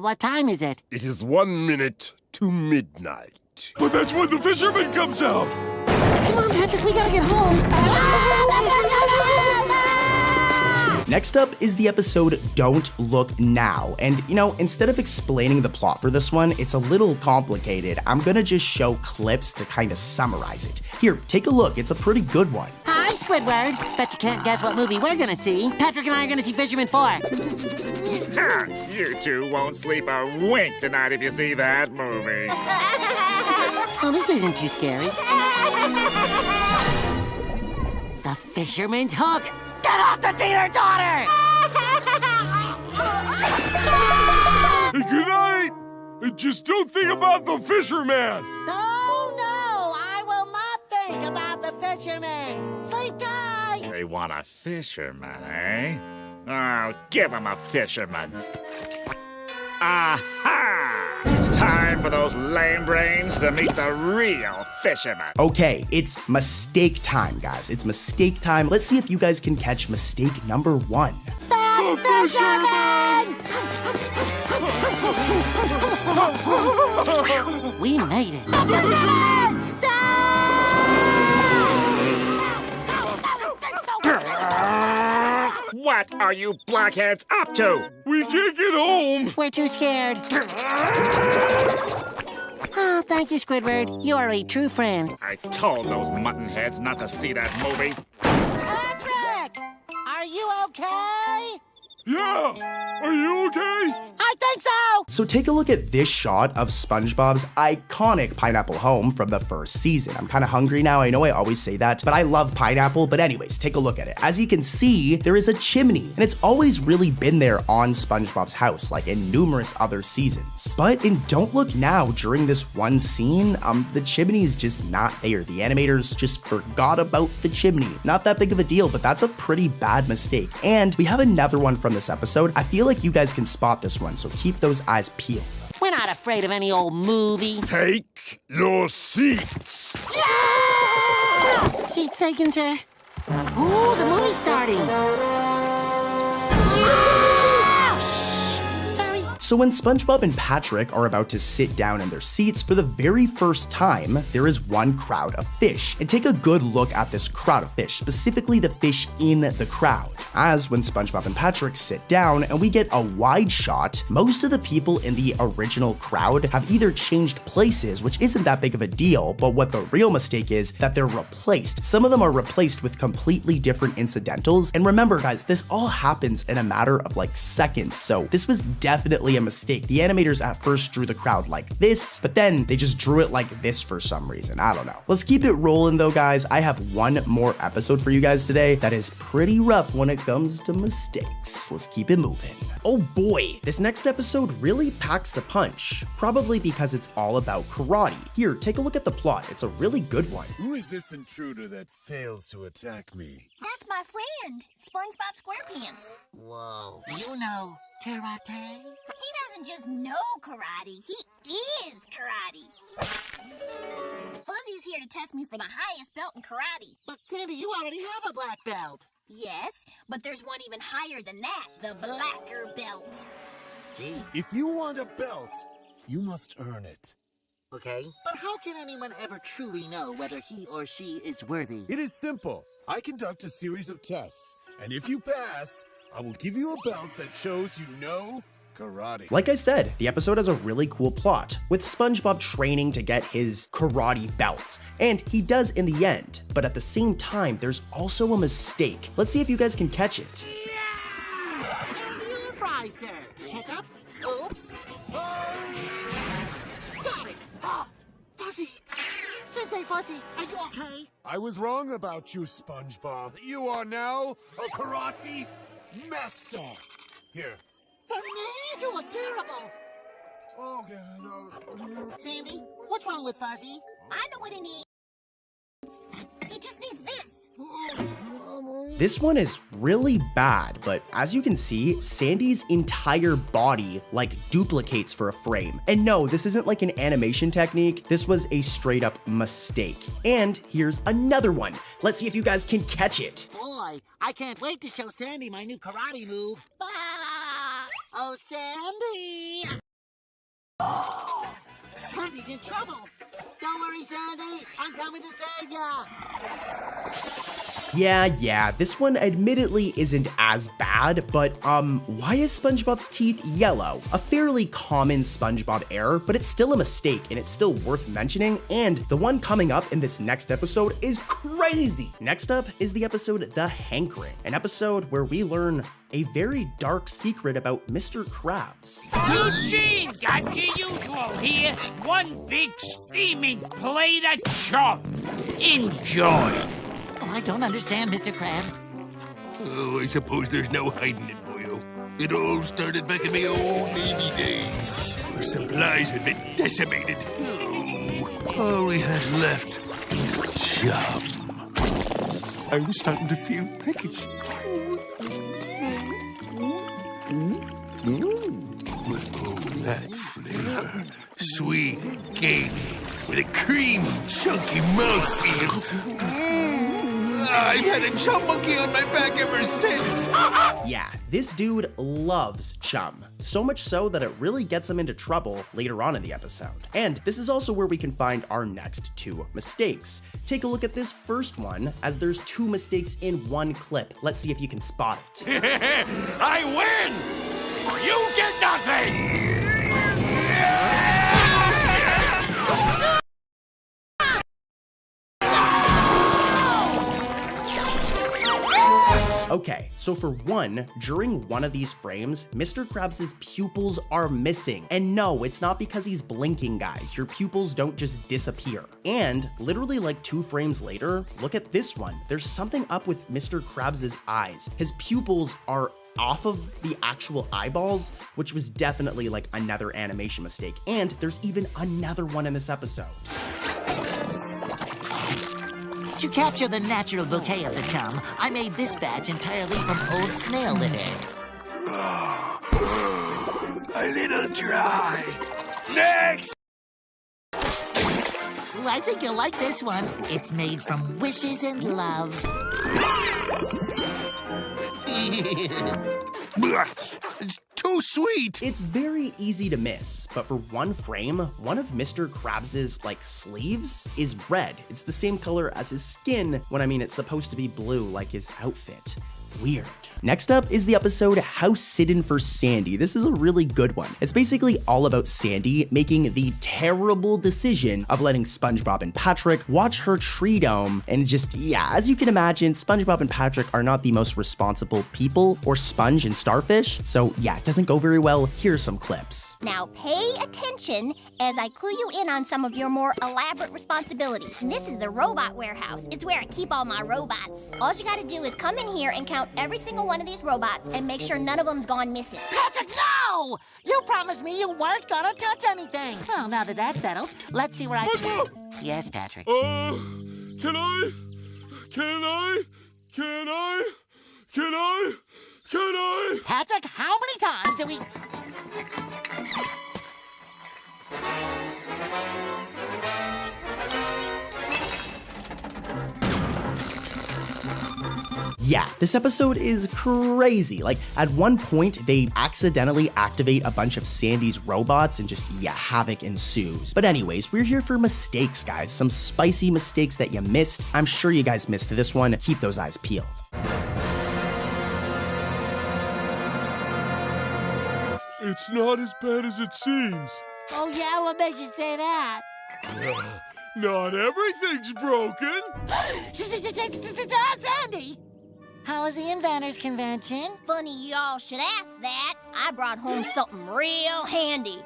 What time is it? It is 1 minute to midnight. But that's when the fisherman comes out! Come on, Patrick, we gotta get home. Next up is the episode Don't Look Now, and instead of explaining the plot for this one, it's a little complicated. I'm gonna just show clips to kind of summarize it. Here, take a look, it's a pretty good one. Hi, Squidward. Bet you can't guess what movie we're gonna see. Patrick and I are gonna see Fisherman 4. You two won't sleep a wink tonight if you see that movie. So this isn't too scary. The Fisherman's Hook! Get off the teeter-totter! Good night! And just don't think about the fisherman! No, I will not think about the fisherman. Sleep tight! They want a fisherman, eh? Oh, give him a fisherman. Aha! It's time for those lame brains to meet the real fisherman. Okay, it's mistake time, guys. It's mistake time. Let's see if you guys can catch mistake number 1. The fisherman! We made it. The fisherman! What are you blockheads up to? We can't get home! We're too scared. Oh, thank you, Squidward. You are a true friend. I told those muttonheads not to see that movie. Patrick! Are you okay? Yeah! Are you okay? I think so! So take a look at this shot of SpongeBob's iconic pineapple home from the first season. I'm kind of hungry now, I know I always say that, but I love pineapple. But anyways, take a look at it. As you can see, there is a chimney, and it's always really been there on SpongeBob's house, like in numerous other seasons. But in Don't Look Now, during this one scene, the chimney's just not there. The animators just forgot about the chimney. Not that big of a deal, but that's a pretty bad mistake. And we have another one from this episode. I feel like you guys can spot this one, so keep those eyes peeled. We're not afraid of any old movie. Take your seats! Yeah! Seats taken, sir. Ooh, the movie's starting. So when SpongeBob and Patrick are about to sit down in their seats for the very first time, there is one crowd of fish. And take a good look at this crowd of fish, specifically the fish in the crowd. As when SpongeBob and Patrick sit down and we get a wide shot, most of the people in the original crowd have either changed places, which isn't that big of a deal, but what the real mistake is that they're replaced. Some of them are replaced with completely different incidentals. And remember guys, this all happens in a matter of like seconds, so this was definitely a mistake. The animators at first drew the crowd like this, but then they just drew it like this for some reason. I don't know. Let's keep it rolling though, guys. I have one more episode for you guys today that is pretty rough when it comes to mistakes. Let's keep it moving. Oh boy, this next episode really packs a punch, probably because it's all about karate. Here, take a look at the plot. It's a really good one. Who is this intruder that fails to attack me? That's my friend, SpongeBob SquarePants. Whoa, you know karate? He doesn't just know karate, he is karate. Fuzzy's here to test me for the highest belt in karate. But Sandy, you already have a black belt. Yes, but there's one even higher than that, the blacker belt. Gee, If you want a belt, you must earn it. okay. But how can anyone ever truly know whether he or she is worthy? It is simple. I conduct a series of tests, and if you pass, I will give you a belt that shows you know karate. Like I said, the episode has a really cool plot, with SpongeBob training to get his karate belts, and he does in the end, but at the same time, there's also a mistake. Let's see if you guys can catch it. And your fries, sir. Ketchup? Oops. Got it. Oh, Fuzzy. Sensei Fuzzy, are you okay? I was wrong about you, SpongeBob. You are now a karate master. Here. For me? You look terrible. Oh, okay. Sandy, what's wrong with Fuzzy? I know what he needs. He just needs this. This one is really bad, but as you can see, Sandy's entire body like duplicates for a frame. And no, this isn't like an animation technique. This was a straight up mistake. And here's another one. Let's see if you guys can catch it. Boy, I can't wait to show Sandy my new karate move. Ah! Oh, Sandy! in trouble. Don't worry, Sandy. I'm coming to save ya. Yeah, this one admittedly isn't as bad, but why is SpongeBob's teeth yellow? A fairly common SpongeBob error, but it's still a mistake and it's still worth mentioning, and the one coming up in this next episode is crazy! Next up is the episode The Hankering, an episode where we learn a very dark secret about Mr. Krabs. Eugene got the usual here. One big steaming plate of chop. Enjoy. Oh, I don't understand, Mr. Krabs. Oh, I suppose there's no hiding it, boyo. It all started back in the old Navy days. Our supplies had been decimated. Oh, all we had left is chum. I'm starting to feel peckish. Oh, that flavor. Sweet and gamey, with a creamy, chunky mouthfeel. I've had a chum monkey on my back ever since. Yeah, this dude loves chum. So much so that it really gets him into trouble later on in the episode. And this is also where we can find our next two mistakes. Take a look at this first one, as there's two mistakes in one clip. Let's see if you can spot it. I win! You get nothing! Okay, so for one, during one of these frames, Mr. Krabs' pupils are missing. And no, it's not because he's blinking, guys. Your pupils don't just disappear. And literally like 2 frames later, look at this one. There's something up with Mr. Krabs' eyes. His pupils are off of the actual eyeballs, which was definitely like another animation mistake. And there's even another one in this episode. To capture the natural bouquet of the chum, I made this batch entirely from old snail litter. A little dry. Next! Ooh, I think you'll like this one. It's made from wishes and love. It's too sweet. It's very easy to miss, but for one frame, one of Mr. Krabs' like sleeves is red. It's the same color as his skin, when I mean it's supposed to be blue like his outfit. Weird. Next up is the episode House Sittin' for Sandy. This is a really good one. It's basically all about Sandy making the terrible decision of letting SpongeBob and Patrick watch her tree dome, and just, yeah, as you can imagine, SpongeBob and Patrick are not the most responsible people, or Sponge and Starfish, so yeah, it doesn't go very well. Here's some clips. Now pay attention as I clue you in on some of your more elaborate responsibilities. This is the robot warehouse. It's where I keep all my robots. All you gotta do is come in here and count every single one of these robots and make sure none of them's gone missing. Patrick, no! You promised me you weren't gonna touch anything. Well, now that that's settled, let's see where I... SpongeBob! Yes, Patrick. Can I? Patrick, how many times do we... Yeah, this episode is crazy. Like, at one point, they accidentally activate a bunch of Sandy's robots and just, yeah, havoc ensues. But anyways, we're here for mistakes, guys. Some spicy mistakes that you missed. I'm sure you guys missed this one. Keep those eyes peeled. It's not as bad as it seems. Oh, yeah? What makes you say that? Not everything's broken. Sandy! How was the Inventors Convention? Funny y'all should ask that. I brought home something real handy.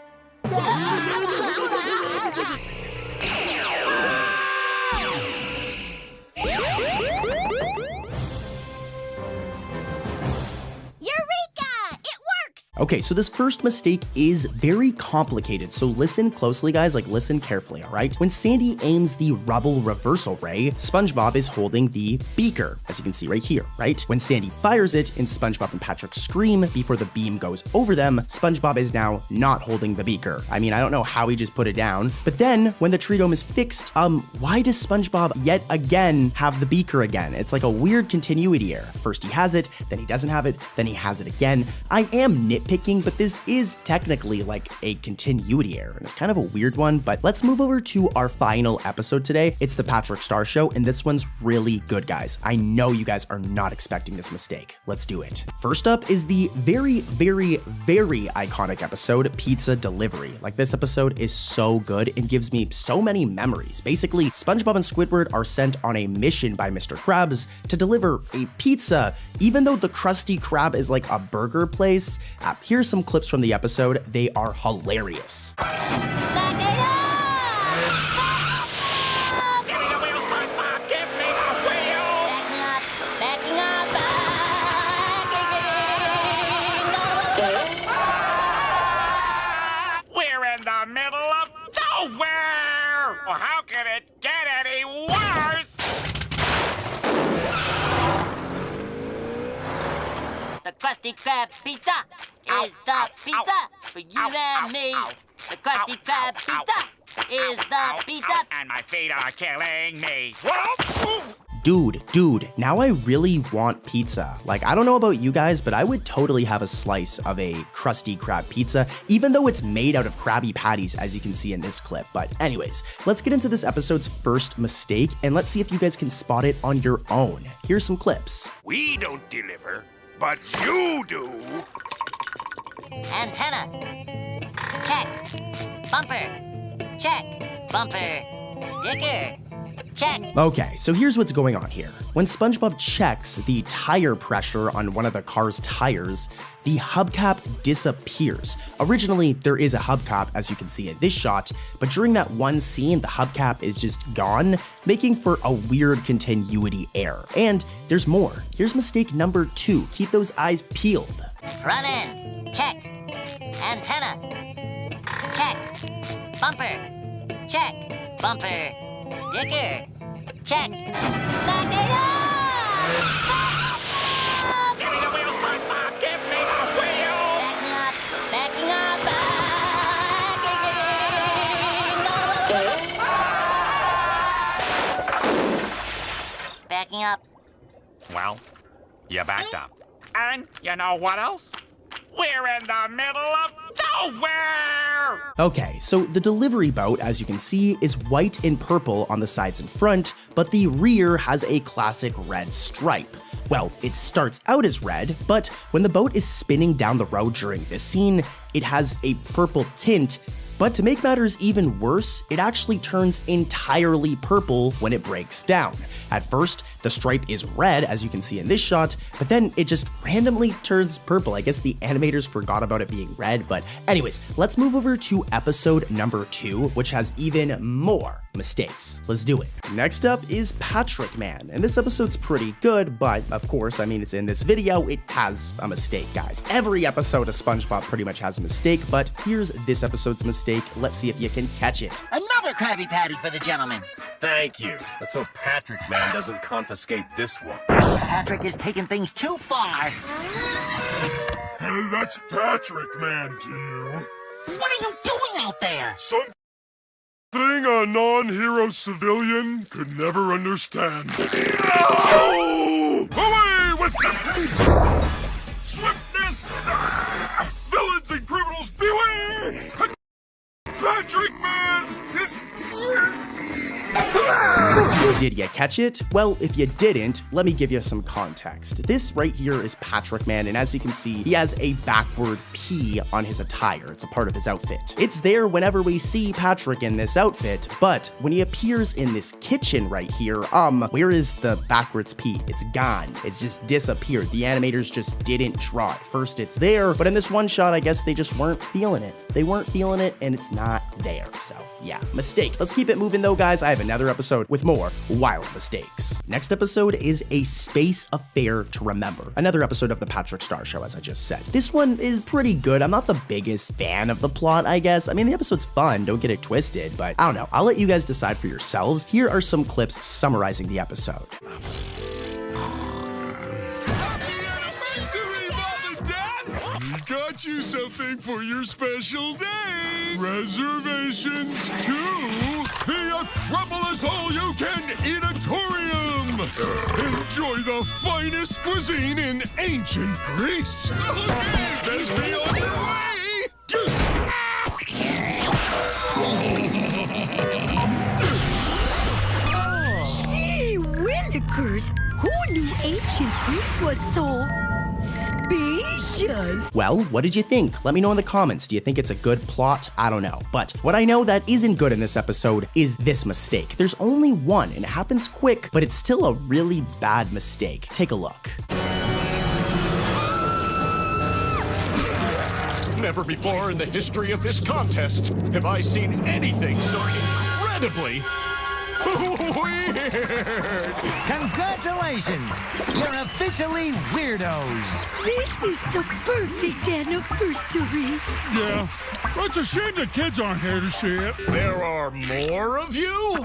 Eureka! It works! Okay, so this first mistake is very complicated, so listen closely, guys, like listen carefully, all right? When Sandy aims the rubble reversal ray, SpongeBob is holding the beaker, as you can see right here, right? When Sandy fires it and SpongeBob and Patrick scream before the beam goes over them, SpongeBob is now not holding the beaker. I mean, I don't know how he just put it down, but then when the tree dome is fixed, why does SpongeBob yet again have the beaker again? It's like a weird continuity error. First he has it, then he doesn't have it, then he has it again. I am nitpicking nitpicking, but this is technically like a continuity error, and it's kind of a weird one. But let's move over to our final episode today. It's the Patrick Star Show, and this one's really good, guys. I know you guys are not expecting this mistake. Let's do it. First up is the very, very, very iconic episode, Pizza Delivery. Like, this episode is so good and gives me so many memories. Basically, SpongeBob and Squidward are sent on a mission by Mr. Krabs to deliver a pizza, even though the Krusty Krab is like a burger place. Here's some clips from the episode. They are hilarious. How can it get any worse? The Krusty Krab pizza is the pizza for you and me. The Krusty Krab pizza is the pizza. And my feet are killing me. Dude, now I really want pizza. Like, I don't know about you guys, but I would totally have a slice of a Krusty Krab pizza, even though it's made out of Krabby Patties, as you can see in this clip. But anyways, let's get into this episode's first mistake, and let's see if you guys can spot it on your own. Here's some clips. We don't deliver, but you do. Antenna. Check. Bumper. Check. Bumper. Sticker. Check. Okay, so here's what's going on here. When SpongeBob checks the tire pressure on one of the car's tires, the hubcap disappears. Originally, there is a hubcap, as you can see in this shot, but during that one scene, the hubcap is just gone, making for a weird continuity error. And there's more. Here's mistake number 2. Keep those eyes peeled. Front end. Check. Antenna. Check. Bumper. Check. Bumper. Sticker. Check. Back it up! Give me the wheels, SpongeBob! Give me the wheels! Backing up, backing up. Well, you backed up. And you know what else? We're in the middle of nowhere! Okay, so the delivery boat, as you can see, is white and purple on the sides and front, but the rear has a classic red stripe. Well, it starts out as red, but when the boat is spinning down the road during this scene, it has a purple tint. But to make matters even worse, it actually turns entirely purple when it breaks down. At first, the stripe is red, as you can see in this shot, but then it just randomly turns purple. I guess the animators forgot about it being red, but anyways, let's move over to episode number 2, which has even more mistakes. Let's do it. Next up is Patrick Man, and this episode's pretty good, but of course, I mean, it's in this video, it has a mistake, guys. Every episode of SpongeBob pretty much has a mistake, but here's this episode's mistake. Let's see if you can catch it. Another Krabby Patty for the gentleman. Thank you. Let's hope Patrick Man doesn't confiscate this one. Patrick is taking things too far. Hey, that's Patrick Man to you. What are you doing out there? Something a non-hero civilian could never understand. No! Away with the swiftness! Villains and criminals beware! Patrick Man is here! Did you catch it? Well, if you didn't, let me give you some context. This right here is Patrick Man, and as you can see, he has a backward P on his attire. It's a part of his outfit. It's there whenever we see Patrick in this outfit, but when he appears in this kitchen right here, where is the backwards P? It's gone. It's just disappeared. The animators just didn't draw it. First it's there, but in this one shot, I guess they just weren't feeling it. They weren't feeling it, and it's not there. So yeah, mistake. Let's keep it moving though, guys. I have another episode with more wild mistakes. Next episode is A Space Affair to Remember. Another episode of the Patrick Star Show, as I just said. This one is pretty good. I'm not the biggest fan of the plot, I guess. I mean, the episode's fun, don't get it twisted, but I don't know. I'll let you guys decide for yourselves. Here are some clips summarizing the episode. We got you something for your special day! reservations to the Acropolis All-You-Can-Eatatorium. Enjoy the finest cuisine in ancient Greece. Okay, best be on your way. Gee willikers! Who knew ancient Greece was so spacious? Well, what did you think? Let me know in the comments. Do you think it's a good plot? I don't know. But what I know that isn't good in this episode is this mistake. There's only one, and it happens quick, but it's still a really bad mistake. Take a look. Never before in the history of this contest have I seen anything so incredibly weird. Congratulations! You're officially weirdos. This is the perfect anniversary. Yeah, it's a shame the kids aren't here to see it. There are more of you?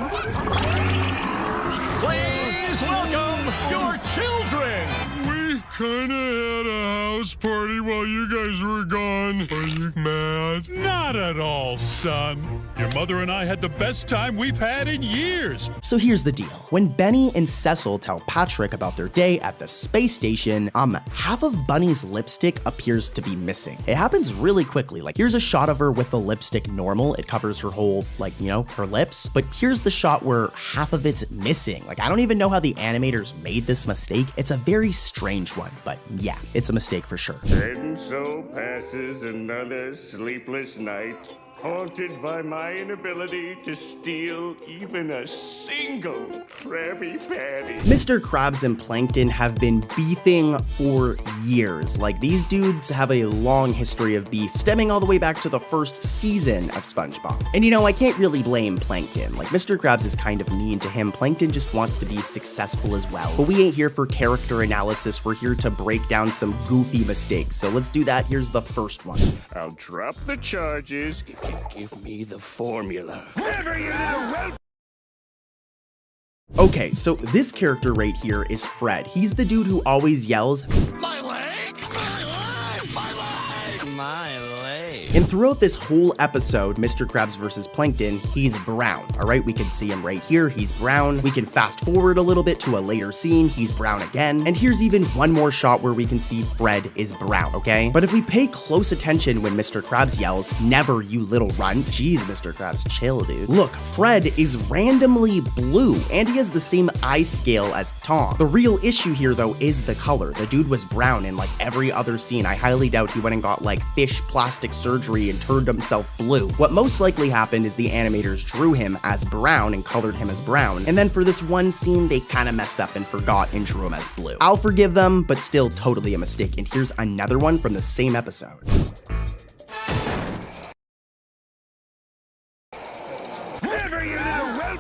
Please welcome your children! We kinda had a house party while you guys were gone. Are you mad? Not at all, son. Your mother and I had the best time we've had in years. So here's the deal. When Benny and Cecil tell Patrick about their day at the space station, half of Bunny's lipstick appears to be missing. It happens really quickly. Like, here's a shot of her with the lipstick normal. It covers her whole, like, you know, her lips. But here's the shot where half of it's missing. Like, I don't even know how the animators made this mistake. It's a very strange one, but yeah, it's a mistake for sure. And so passes another sleepless night, haunted by my inability to steal even a single Krabby Patty. Mr. Krabs and Plankton have been beefing for years. Like, these dudes have a long history of beef, stemming all the way back to the first season of SpongeBob. And you know, I can't really blame Plankton. Like, Mr. Krabs is kind of mean to him. Plankton just wants to be successful as well. But we ain't here for character analysis. We're here to break down some goofy mistakes. So let's do that. Here's the first one. I'll drop the charges if you give me the formula. Never, you little whelp! Okay, so this character right here is Fred. He's the dude who always yells, My leg! My leg! My leg! My leg. and throughout this whole episode, Mr. Krabs versus Plankton, he's brown, all right? We can see him right here, he's brown. We can fast forward a little bit to a later scene, he's brown again. And here's even one more shot where we can see Fred is brown, okay? But if we pay close attention when Mr. Krabs yells, never, you little runt. Jeez, Mr. Krabs, chill, dude. Look, Fred is randomly blue, and he has the same eye scale as Tom. The real issue here, though, is the color. The dude was brown in like every other scene. I highly doubt he went and got like fish plastic surgery and turned himself blue. What most likely happened is the animators drew him as brown and colored him as brown, and then for this one scene, they kind of messed up and forgot and drew him as blue. I'll forgive them, but still totally a mistake. And here's another one from the same episode. Never, you little whelp!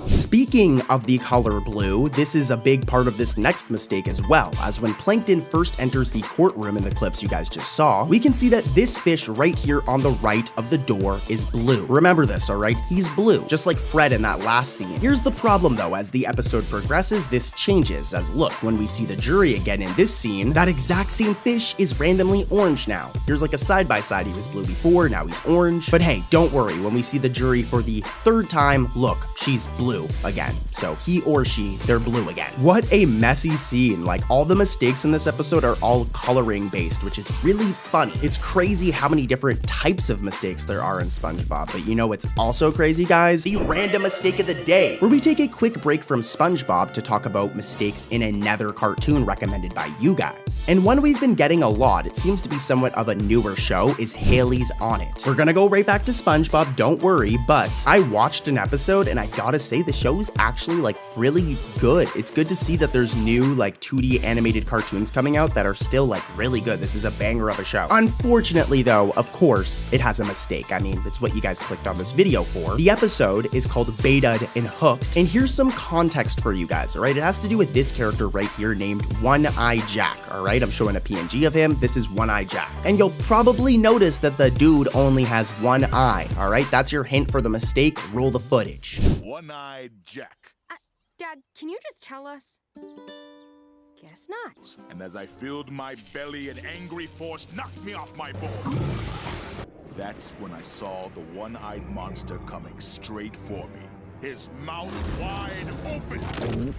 Speaking of the color blue, this is a big part of this next mistake as well, as when Plankton first enters the courtroom in the clips you guys just saw, we can see that this fish right here on the right of the door is blue. Remember this, alright? He's blue, just like Fred in that last scene. Here's the problem though, as the episode progresses, this changes, as look, when we see the jury again in this scene, that exact same fish is randomly orange now. Here's like a side-by-side, he was blue before, now he's orange. But hey, don't worry, when we see the jury for the third time, look, she's blue again. So he or she, they're blue again. What a messy scene. Like, all the mistakes in this episode are all coloring based, which is really funny. It's crazy how many different types of mistakes there are in SpongeBob, but you know what's also crazy, guys? The random mistake of the day, where we take a quick break from SpongeBob to talk about mistakes in another cartoon recommended by you guys. And one we've been getting a lot, it seems to be somewhat of a newer show, is Haley's on It. We're gonna go right back to SpongeBob, don't worry, but I watched an episode and I gotta say the show is actually like really good. It's good to see that there's new like 2D animated cartoons coming out that are still like really good. This is a banger of a show. Unfortunately though, of course, it has a mistake. I mean, it's what you guys clicked on this video for. The episode is called Beta'd and Hooked, and here's some context for you guys, all right? It has to do with this character right here named One-Eye Jack, all right? I'm showing a PNG of him. This is One-Eye Jack. And you'll probably notice that the dude only has one eye, all right? That's your hint for the mistake. Roll the footage. One-eyed Jack. Dad, can you just tell us? Guess not. And as I filled my belly, an angry force knocked me off my board. That's when I saw the one-eyed monster coming straight for me. His mouth wide open.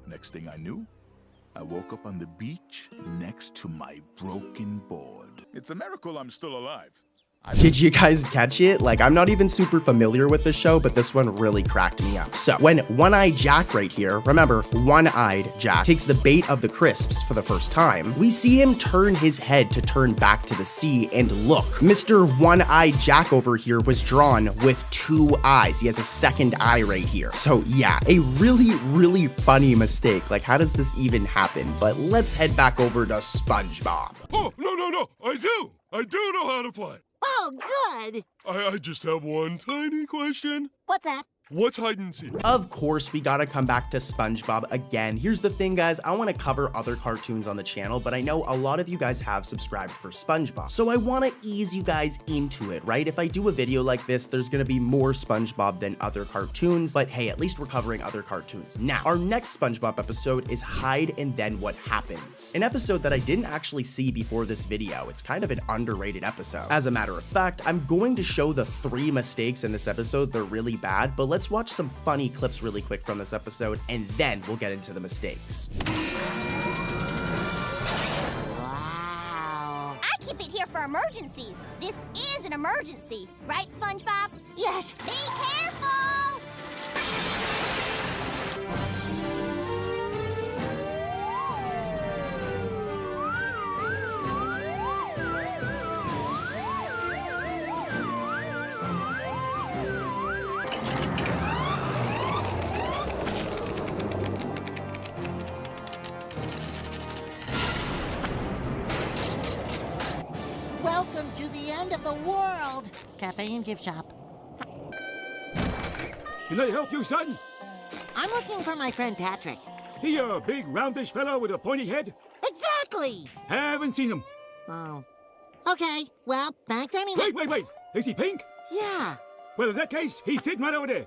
Next thing I knew, I woke up on the beach next to my broken board. It's a miracle I'm still alive. Did you guys catch it? Like, I'm not even super familiar with the show, but this one really cracked me up. So, when One-Eyed Jack right here, remember, One-Eyed Jack takes the bait of the crisps for the first time, we see him turn his head to turn back to the sea, and look, Mr. One-Eyed Jack over here was drawn with 2 eyes. He has a second eye right here. So yeah, a really, really funny mistake. Like, how does this even happen? But let's head back over to SpongeBob. Oh, no. I do know how to play. Oh, good. I just have one tiny question. What's that? What's hide and seek? Of course, we gotta come back to SpongeBob again. Here's the thing, guys. I want to cover other cartoons on the channel, but I know a lot of you guys have subscribed for SpongeBob. So I want to ease you guys into it, right? If I do a video like this, there's gonna be more SpongeBob than other cartoons, but hey, at least we're covering other cartoons. Now, our next SpongeBob episode is Hide and Then What Happens. An episode that I didn't actually see before this video. It's kind of an underrated episode. As a matter of fact, I'm going to show the 3 mistakes in this episode. They're really bad, but let's watch some funny clips really quick from this episode, and then we'll get into the mistakes. Wow. I keep it here for emergencies. This is an emergency, right, SpongeBob? Yes. Be careful! Welcome to the end of the world. Cafe and gift shop. Can I help you, son? I'm looking for my friend Patrick. He a big roundish fellow with a pointy head? Exactly. Haven't seen him. Oh. Okay, well, thanks anyway. Wait. Is he pink? Yeah. Well, in that case, he's sitting right over there.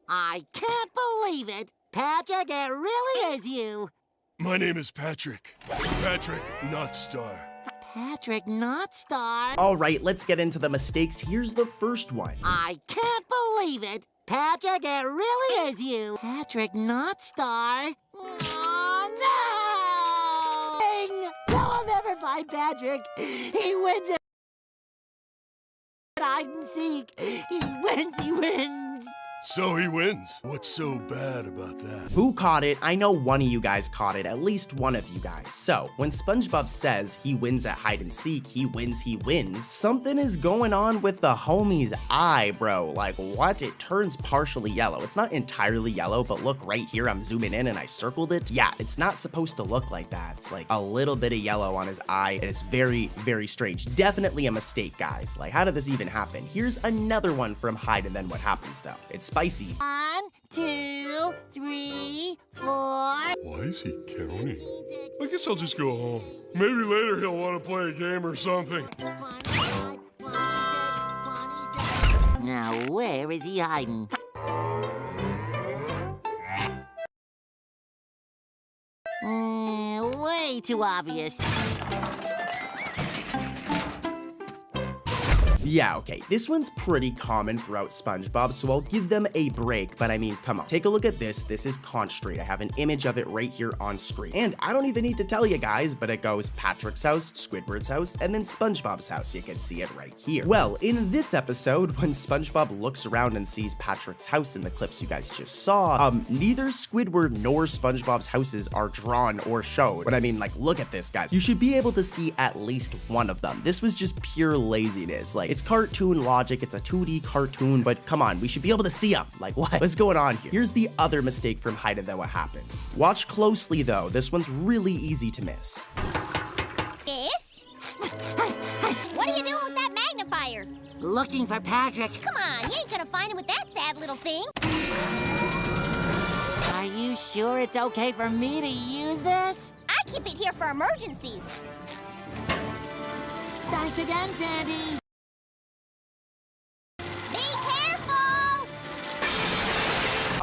I can't believe it. Patrick, it really is you. My name is Patrick. Patrick Notstar. Patrick Notstar. All right, let's get into the mistakes. Here's the first one. I can't believe it. Patrick, it really is you. Patrick Notstar. Oh, no! No, I'll never find Patrick. He wins at hide and seek. He wins. So he wins. What's so bad about that? Who caught it? I know one of you guys caught it, at least one of you guys. So, when SpongeBob says he wins at hide and seek, he wins, something is going on with the homie's eye, bro. Like, what? It turns partially yellow. It's not entirely yellow, but look right here, I'm zooming in and I circled it. Yeah, it's not supposed to look like that. It's like a little bit of yellow on his eye, and it's very, very strange. Definitely a mistake, guys. Like, how did this even happen? Here's another one from Hide and Then What Happens, though. It's spicy. 1, 2, 3, 4. Why is he counting? I guess I'll just go home. Maybe later he'll want to play a game or something. 25, 26, 27. Now, where is he hiding? Way too obvious. Yeah, okay, this one's pretty common throughout SpongeBob, so I'll give them a break, but I mean, come on. Take a look at this. This is Conch Street. I have an image of it right here on screen. And I don't even need to tell you guys, but it goes Patrick's house, Squidward's house, and then SpongeBob's house. You can see it right here. Well, in this episode, when SpongeBob looks around and sees Patrick's house in the clips you guys just saw, neither Squidward nor SpongeBob's houses are drawn or showed. But I mean, like, look at this, guys. You should be able to see at least one of them. This was just pure laziness. Like, it's cartoon logic, it's a 2D cartoon, but come on, we should be able to see them. Like, what's going on here? Here's the other mistake from Hide and Then What Happens. Watch closely though, this one's really easy to miss. Yes? What are you doing with that magnifier? Looking for Patrick. Come on, you ain't gonna find him with that sad little thing. Are you sure it's okay for me to use this? I keep it here for emergencies. Thanks again, Sandy.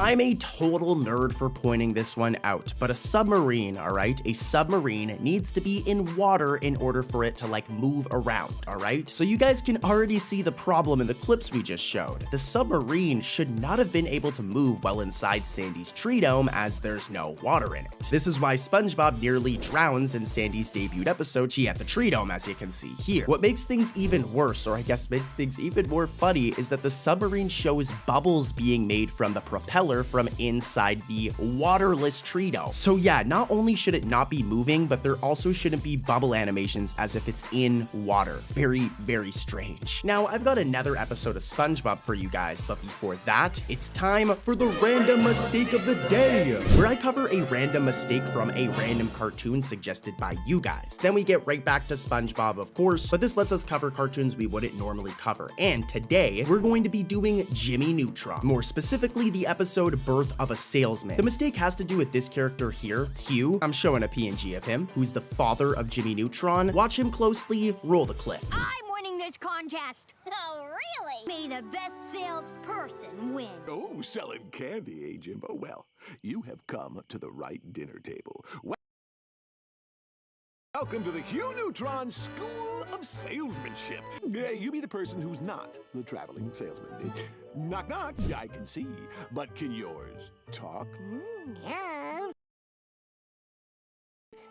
I'm a total nerd for pointing this one out, but a submarine, alright? A submarine needs to be in water in order for it to like move around, alright? So you guys can already see the problem in the clips we just showed. The submarine should not have been able to move well inside Sandy's tree dome as there's no water in it. This is why SpongeBob nearly drowns in Sandy's debut episode, Tea at the Tree Dome, as you can see here. What makes things even worse, or I guess makes things even more funny, is that the submarine shows bubbles being made from the propeller from inside the waterless tree dome. So yeah, not only should it not be moving, but there also shouldn't be bubble animations as if it's in water. Very, very strange. Now, I've got another episode of SpongeBob for you guys, but before that, it's time for the random mistake of the day, where I cover a random mistake from a random cartoon suggested by you guys. Then we get right back to SpongeBob, of course, but this lets us cover cartoons we wouldn't normally cover. And today, we're going to be doing Jimmy Neutron, more specifically the episode Birth of a Salesman. The mistake has to do with this character here, Hugh. I'm showing a PNG of him, who's the father of Jimmy Neutron. Watch him closely, roll the clip. I'm winning this contest. Oh, really? May the best salesperson win. Oh, selling candy, eh, Jimbo? Well, you have come to the right dinner table. Welcome to the Hugh Neutron School of Salesmanship. You be the person who's not the traveling salesman. Knock, knock, I can see. But can yours talk? Yeah.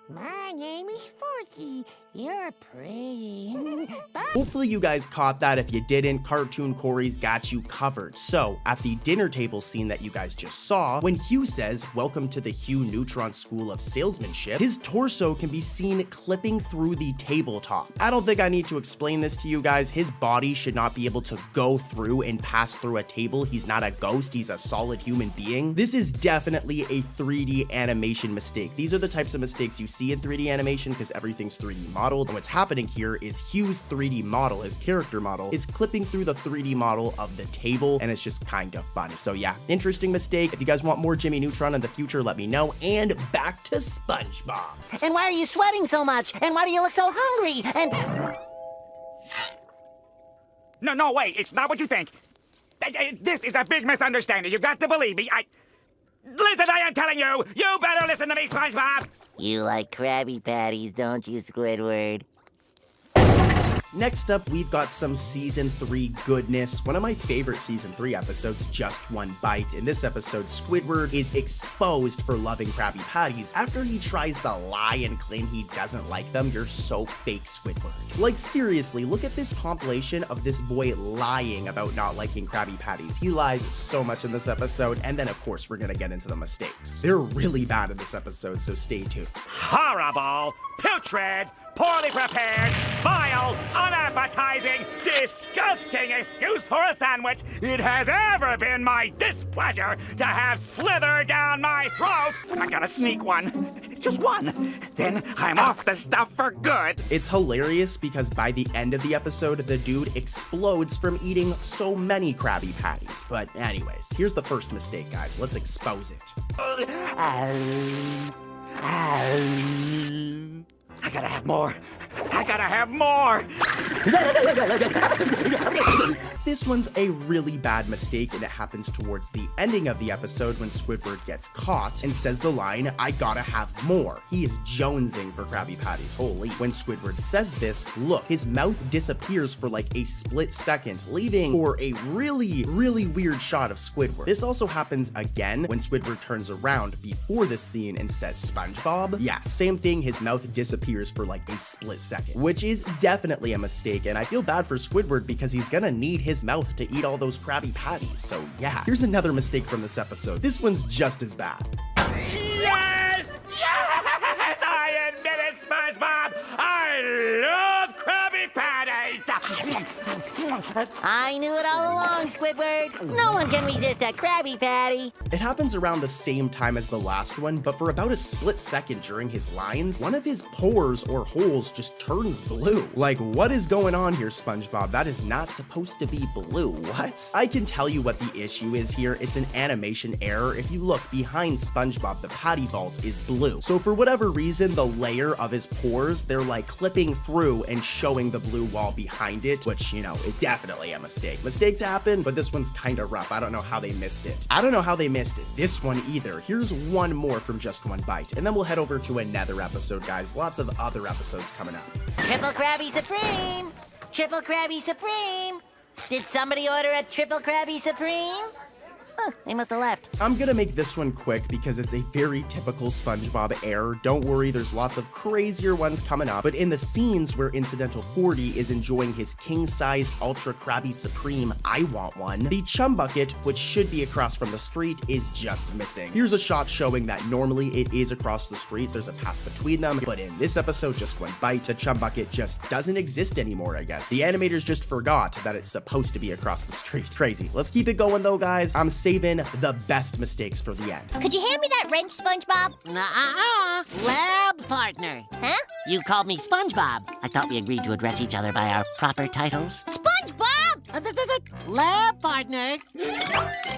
My name is Forky. You're pretty. Hopefully you guys caught that. If you didn't, Cartoon Corey's got you covered. So, at the dinner table scene that you guys just saw, when Hugh says, "Welcome to the Hugh Neutron School of Salesmanship," his torso can be seen clipping through the tabletop. I don't think I need to explain this to you guys. His body should not be able to go through and pass through a table. He's not a ghost, he's a solid human being. This is definitely a 3D animation mistake. These are the types of mistakes you see in 3D animation because everything's 3D modeled, and what's happening here is Hugh's 3D model, his character model, is clipping through the 3D model of the table, and it's just kind of fun. So yeah, interesting mistake. If you guys want more Jimmy Neutron in the future, let me know. And back to SpongeBob. And why are you sweating so much? And why do you look so hungry? And... No, wait, it's not what you think. This is a big misunderstanding. You've got to believe me. Listen, I am telling you, you better listen to me, SpongeBob. You like Krabby Patties, don't you, Squidward? Next up, we've got some Season 3 goodness. One of my favorite Season 3 episodes, Just One Bite. In this episode, Squidward is exposed for loving Krabby Patties after he tries to lie and claim he doesn't like them. You're so fake, Squidward. Like, seriously, look at this compilation of this boy lying about not liking Krabby Patties. He lies so much in this episode, and then, of course, we're gonna get into the mistakes. They're really bad in this episode, so stay tuned. Horrible, putrid, poorly prepared, vile, unappetizing, disgusting excuse for a sandwich it has ever been my displeasure to have slither down my throat. I gotta sneak one. Just one. Then I'm off the stuff for good. It's hilarious because by the end of the episode, the dude explodes from eating so many Krabby Patties. But anyways, here's the first mistake, guys. Let's expose it. I gotta have more. I gotta have more. This one's a really bad mistake, and it happens towards the ending of the episode when Squidward gets caught and says the line, "I gotta have more." He is jonesing for Krabby Patties, holy. When Squidward says this, look, his mouth disappears for like a split second, leaving for a really, really weird shot of Squidward. This also happens again when Squidward turns around before this scene and says, "SpongeBob?" Yeah, same thing, his mouth disappears for like a split second, which is definitely a mistake, and I feel bad for Squidward because he's gonna need his mouth to eat all those Krabby Patties. So yeah, here's another mistake from this episode. This one's just as bad. Yes! Yes! I admit it, SpongeBob! I love Krabby Patties! I knew it all along, Squidward. No one can resist a Krabby Patty. It happens around the same time as the last one, but for about a split second during his lines, one of his pores or holes just turns blue. Like, what is going on here, SpongeBob? That is not supposed to be blue. What? I can tell you what the issue is here. It's an animation error. If you look behind SpongeBob, the patty vault is blue. So for whatever reason, the layer of his pores, they're like clipping through and showing the blue wall behind it, which, you know, is definitely a mistake. Mistakes happen, but this one's kinda rough. I don't know how they missed it. This one either. Here's one more from Just One Bite, and then we'll head over to another episode, guys. Lots of other episodes coming up. Triple Krabby Supreme! Triple Krabby Supreme! Did somebody order a Triple Krabby Supreme? Huh, they must have left. I'm gonna make this one quick because it's a very typical SpongeBob error. Don't worry, there's lots of crazier ones coming up, but in the scenes where Incidental 40 is enjoying his king-size Ultra Krabby Supreme I Want One, the chum bucket, which should be across from the street, is just missing. Here's a shot showing that normally it is across the street, there's a path between them, but in this episode, Just One Bite, the chum bucket just doesn't exist anymore, I guess. The animators just forgot that it's supposed to be across the street. Crazy. Let's keep it going though, guys. I'm saving the best mistakes for the end. Could you hand me that wrench, SpongeBob? Lab partner. Huh? You called me SpongeBob. I thought we agreed to address each other by our proper titles. SpongeBob! Lab partner.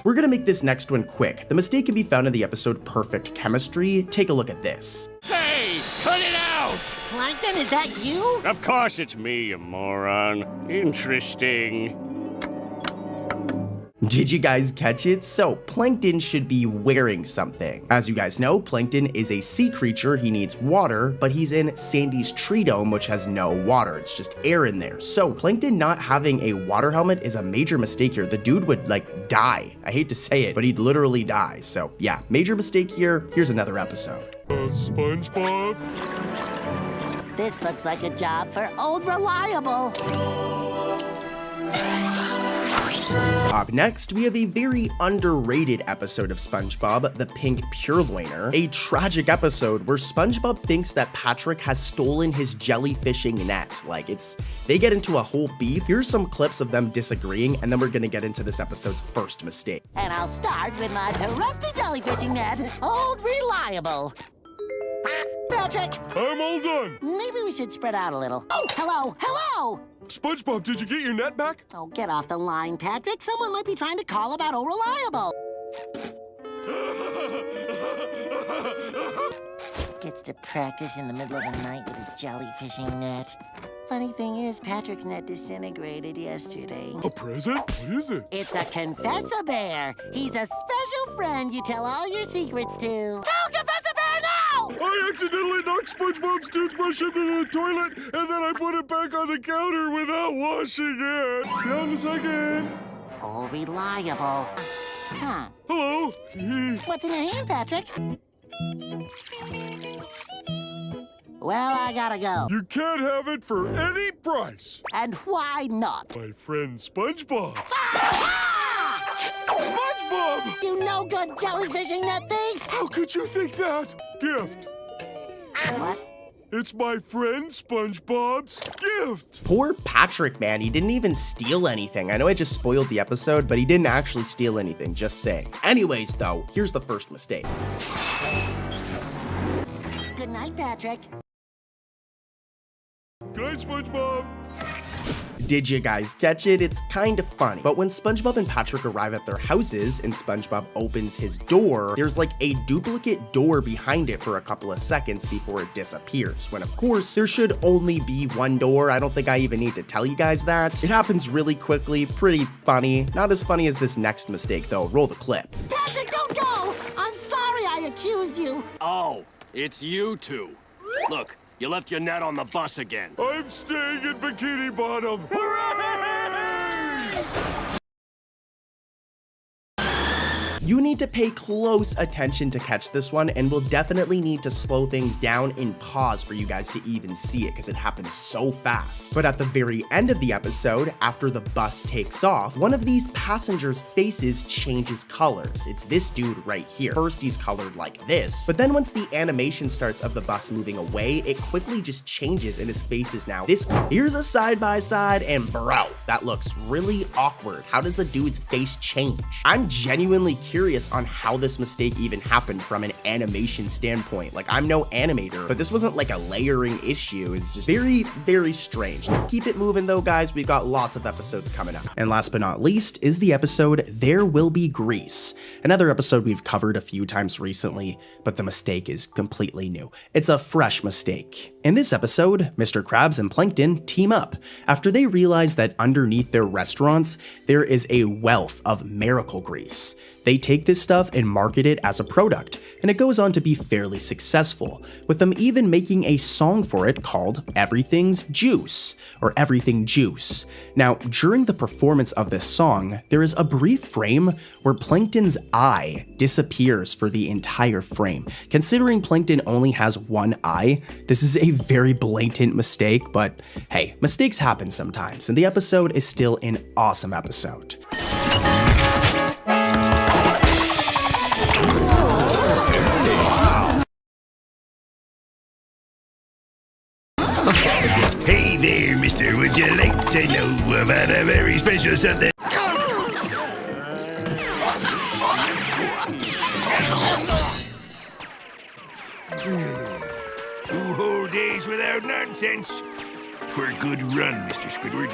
We're gonna make this next one quick. The mistake can be found in the episode Perfect Chemistry. Take a look at this. Hey, cut it out! Plankton, is that you? Of course it's me, you moron. Interesting. Did you guys catch it? So, Plankton should be wearing something. As you guys know, Plankton is a sea creature, he needs water, but he's in Sandy's tree dome, which has no water, it's just air in there. So, Plankton not having a water helmet is a major mistake here. The dude would, like, die. I hate to say it, but he'd literally die. So, yeah, major mistake here. Here's another episode. SpongeBob? This looks like a job for Old Reliable. Up next, we have a very underrated episode of SpongeBob, the Pink Purloiner, a tragic episode where SpongeBob thinks that Patrick has stolen his jellyfishing net. They get into a whole beef. Here's some clips of them disagreeing, and then we're gonna get into this episode's first mistake. And I'll start with my trusty jellyfishing net, Old Reliable. Patrick! I'm all done! Maybe we should spread out a little. Oh, hello! SpongeBob, did you get your net back? Oh, get off the line, Patrick. Someone might be trying to call about Old Reliable. Gets to practice in the middle of the night with his jellyfishing net. Funny thing is, Patrick's net disintegrated yesterday. A present? What is it? It's a Confess-A-Bear. He's a special friend you tell all your secrets to. Tell Confess-A-Bear now! I accidentally knocked SpongeBob's toothbrush into the toilet, and then I put it back on the counter without washing it. Down a second. Oh, Reliable. Huh. Hello? What's in your hand, Patrick? Well, I gotta go. You can't have it for any price. And why not? My friend SpongeBob. SpongeBob! You no-good jellyfishing net thief! How could you think that? Gift. What? It's my friend SpongeBob's gift. Poor Patrick, man. He didn't even steal anything. I know I just spoiled the episode, but he didn't actually steal anything, just saying. Anyways, though, here's the first mistake. Good night, Patrick. Good night, SpongeBob. Did you guys catch it? It's kind of funny. But when SpongeBob and Patrick arrive at their houses and SpongeBob opens his door, there's like a duplicate door behind it for a couple of seconds before it disappears. When of course, there should only be one door. I don't think I even need to tell you guys that. It happens really quickly, pretty funny. Not as funny as this next mistake though. Roll the clip. Patrick, don't go! I'm sorry I accused you. Oh, it's you two. Look. You left your net on the bus again. I'm staying in Bikini Bottom. Hooray! You need to pay close attention to catch this one, and we'll definitely need to slow things down and pause for you guys to even see it because it happens so fast. But at the very end of the episode, after the bus takes off, one of these passengers' faces changes colors. It's this dude right here. First, he's colored like this, but then once the animation starts of the bus moving away, it quickly just changes and his face is now this color. Here's a side-by-side, and bro, that looks really awkward. How does the dude's face change? I'm genuinely curious curious on how this mistake even happened from an animation standpoint. Like, I'm no animator, but this wasn't like a layering issue. It's just very, very strange. Let's keep it moving though, guys. We've got lots of episodes coming up. And last but not least is the episode There Will Be Grease. Another episode we've covered a few times recently, but the mistake is completely new. It's a fresh mistake. In this episode, Mr. Krabs and Plankton team up after they realize that underneath their restaurants, there is a wealth of miracle grease. They take this stuff and market it as a product, and it goes on to be fairly successful, with them even making a song for it called Everything's Juice, or Everything Juice. Now, during the performance of this song, there is a brief frame where Plankton's eye disappears for the entire frame. Considering Plankton only has one eye, this is a very blatant mistake, but hey, mistakes happen sometimes, and the episode is still an awesome episode. Hey there, mister. Would you like to know about a very special something? 2 whole days without nonsense. 'Twere a good run, Mr. Squidward.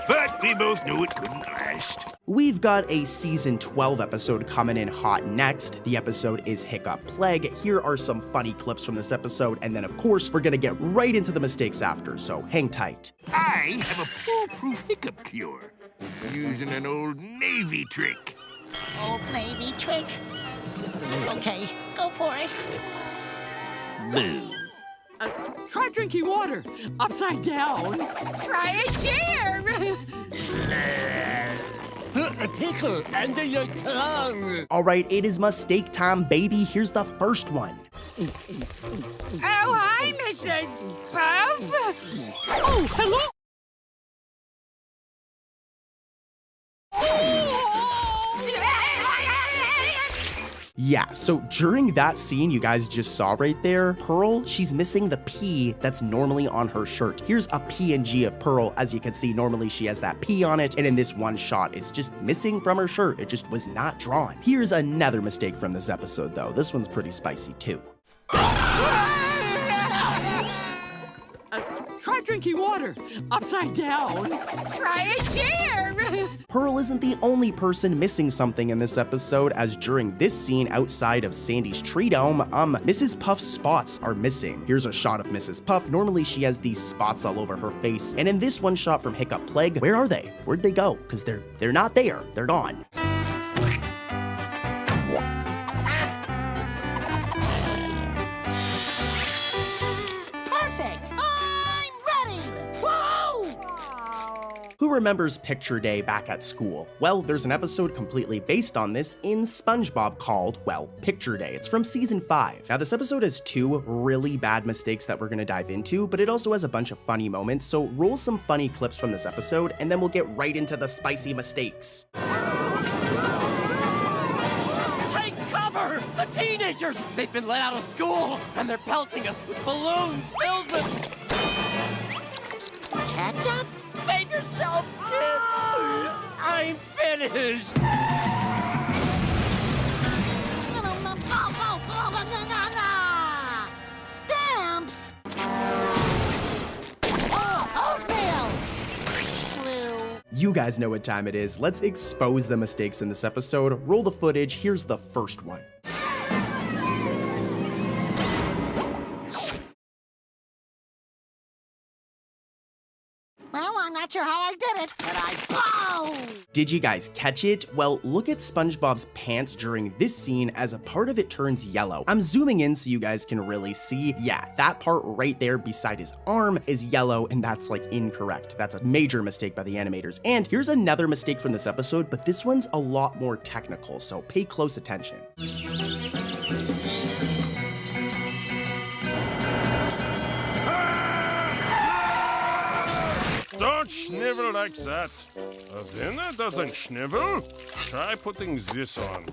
But we both knew it couldn't last. We've got a season 12 episode coming in hot next. The episode is Hiccup Plague. Here are some funny clips from this episode, and then of course we're gonna get right into the mistakes after, so hang tight. I have a foolproof hiccup cure using an old Navy trick. Old Navy trick. Okay, go for it. Boo. Try drinking water upside down. Try a chair. Put a pickle under your tongue. All right, it is mistake time, baby. Here's the first one. Oh, hi, Mrs. Puff. Oh, hello. Yeah, so during that scene you guys just saw right there, Pearl, she's missing the P that's normally on her shirt. Here's a PNG of Pearl. As you can see, normally she has that P on it, and in this one shot, it's just missing from her shirt. It just was not drawn. Here's another mistake from this episode, though. This one's pretty spicy, too. Try drinking water upside down. Try a chair. Pearl isn't the only person missing something in this episode, as during this scene outside of Sandy's tree dome, Mrs. Puff's spots are missing. Here's a shot of Mrs. Puff. Normally she has these spots all over her face, and in this one shot from Hiccup Plague, where are they? Where'd they go? Because they're not there. They're gone. Who remembers Picture Day back at school? Well, there's an episode completely based on this in SpongeBob called, well, Picture Day. It's from season 5. Now, this episode has 2 really bad mistakes that we're gonna dive into, but it also has a bunch of funny moments, so roll some funny clips from this episode, and then we'll get right into the spicy mistakes. Take cover! The teenagers! They've been let out of school, and they're pelting us with balloons filled with... Ketchup? Save yourself, kid! I'm finished! Stamps! Oh, oatmeal! Blue. You guys know what time it is. Let's expose the mistakes in this episode. Roll the footage. Here's the first one. Well, I'm not sure how I did it, but I... Did you guys catch it? Well, look at SpongeBob's pants during this scene as a part of it turns yellow. I'm zooming in so you guys can really see. Yeah, that part right there beside his arm is yellow, and that's like incorrect. That's a major mistake by the animators. And here's another mistake from this episode, but this one's a lot more technical, so pay close attention. Don't schnivel like that. A dinner doesn't schnivel. Try putting this on.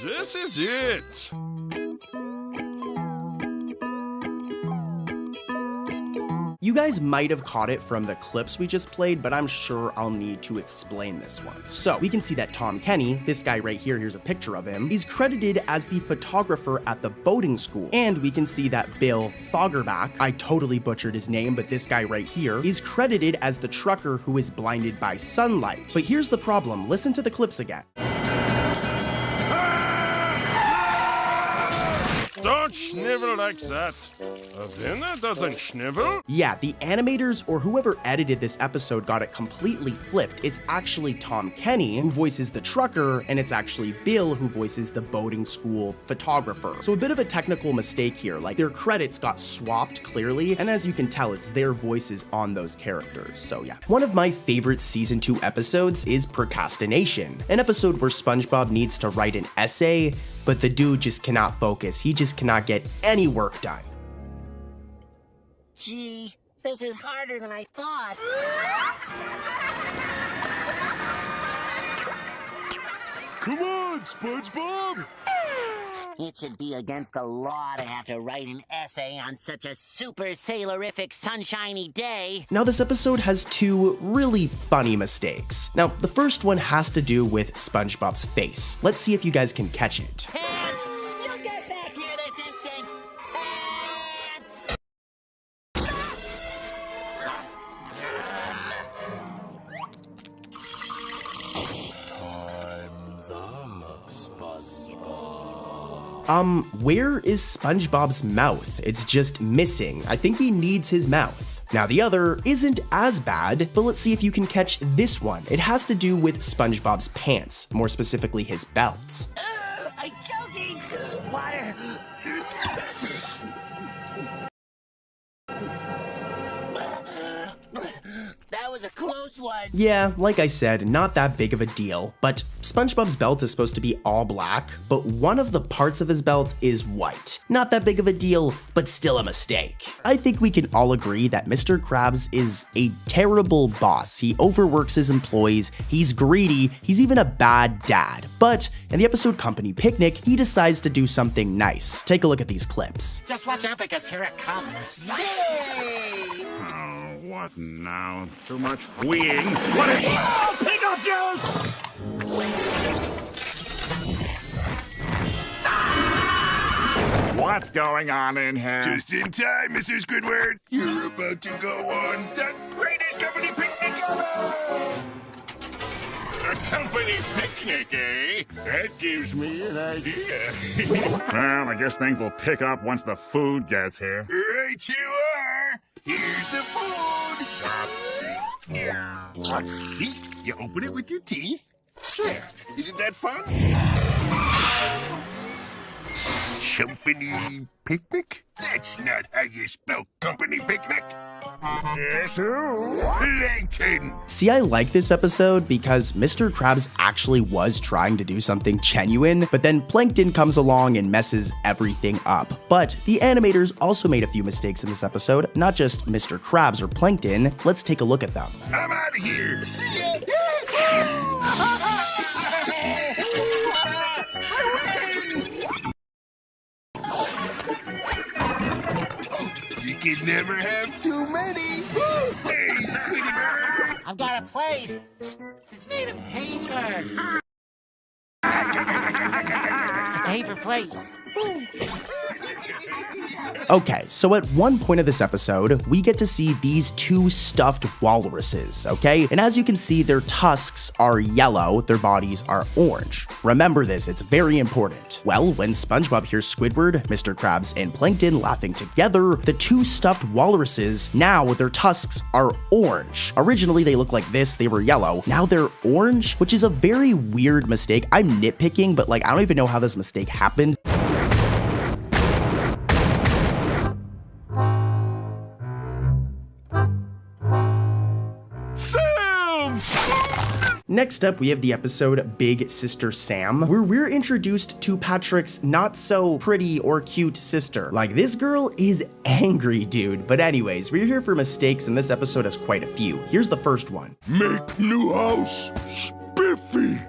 This is it. You guys might have caught it from the clips we just played, but I'm sure I'll need to explain this one. So we can see that Tom Kenny, this guy right here, here's a picture of him, is credited as the photographer at the boating school. And we can see that Bill Foggerback, I totally butchered his name, but this guy right here, is credited as the trucker who is blinded by sunlight. But here's the problem, listen to the clips again. Don't snivel like that. A winner doesn't snivel? Yeah, the animators or whoever edited this episode got it completely flipped. It's actually Tom Kenny who voices the trucker, and it's actually Bill who voices the boating school photographer. So a bit of a technical mistake here, like their credits got swapped clearly, and as you can tell, it's their voices on those characters, so yeah. One of my favorite season 2 episodes is Procrastination, an episode where SpongeBob needs to write an essay, but the dude just cannot focus. He just cannot get any work done. Gee, this is harder than I thought. Come on, SpongeBob! It should be against the law to have to write an essay on such a super sailorific sunshiny day. Now this episode has 2 really funny mistakes. Now the first one has to do with SpongeBob's face. Let's see if you guys can catch it. Pants! You get back here this instant! Time's up, SpongeBob. Where is SpongeBob's mouth? It's just missing. I think he needs his mouth. Now the other isn't as bad, but let's see if you can catch this one. It has to do with SpongeBob's pants, more specifically his belts. I'm choking! Water! That was a close one. Yeah, like I said, not that big of a deal, but SpongeBob's belt is supposed to be all black, but one of the parts of his belt is white. Not that big of a deal, but still a mistake. I think we can all agree that Mr. Krabs is a terrible boss. He overworks his employees, he's greedy, he's even a bad dad. But in the episode Company Picnic, he decides to do something nice. Take a look at these clips. Just watch out because here it comes. Yay! What now? Too much weeing. What is... Oh, pickle juice! What's going on in here? Just in time, Mr. Squidward. You're about to go on the greatest company picnic ever! A company picnic, eh? That gives me an idea. Well, I guess things will pick up once the food gets here. Right you are! Here's the food! See? You open it with your teeth. Yeah, isn't that fun? Company picnic? That's not how you spell company picnic. Yes, Plankton. See, I like this episode because Mr. Krabs actually was trying to do something genuine, but then Plankton comes along and messes everything up. But the animators also made a few mistakes in this episode, not just Mr. Krabs or Plankton. Let's take a look at them. I'm out of here. You can never have too many. Hey, Squiddy Bird. I've got a plate. It's made of paper. It's a paper plate. Okay, so at one point of this episode, we get to see these 2 stuffed walruses, okay? And as you can see, their tusks are yellow, their bodies are orange. Remember this, it's very important. Well, when SpongeBob hears Squidward, Mr. Krabs, and Plankton laughing together, the 2 stuffed walruses, now their tusks are orange. Originally, they looked like this, they were yellow. Now they're orange, which is a very weird mistake. I'm nitpicking, but like, I don't even know how this mistake happened. Next up, we have the episode Big Sister Sam, where we're introduced to Patrick's not so pretty or cute sister. Like, this girl is angry, dude. But anyways, we're here for mistakes, and this episode has quite a few. Here's the first one. Make new house spiffy.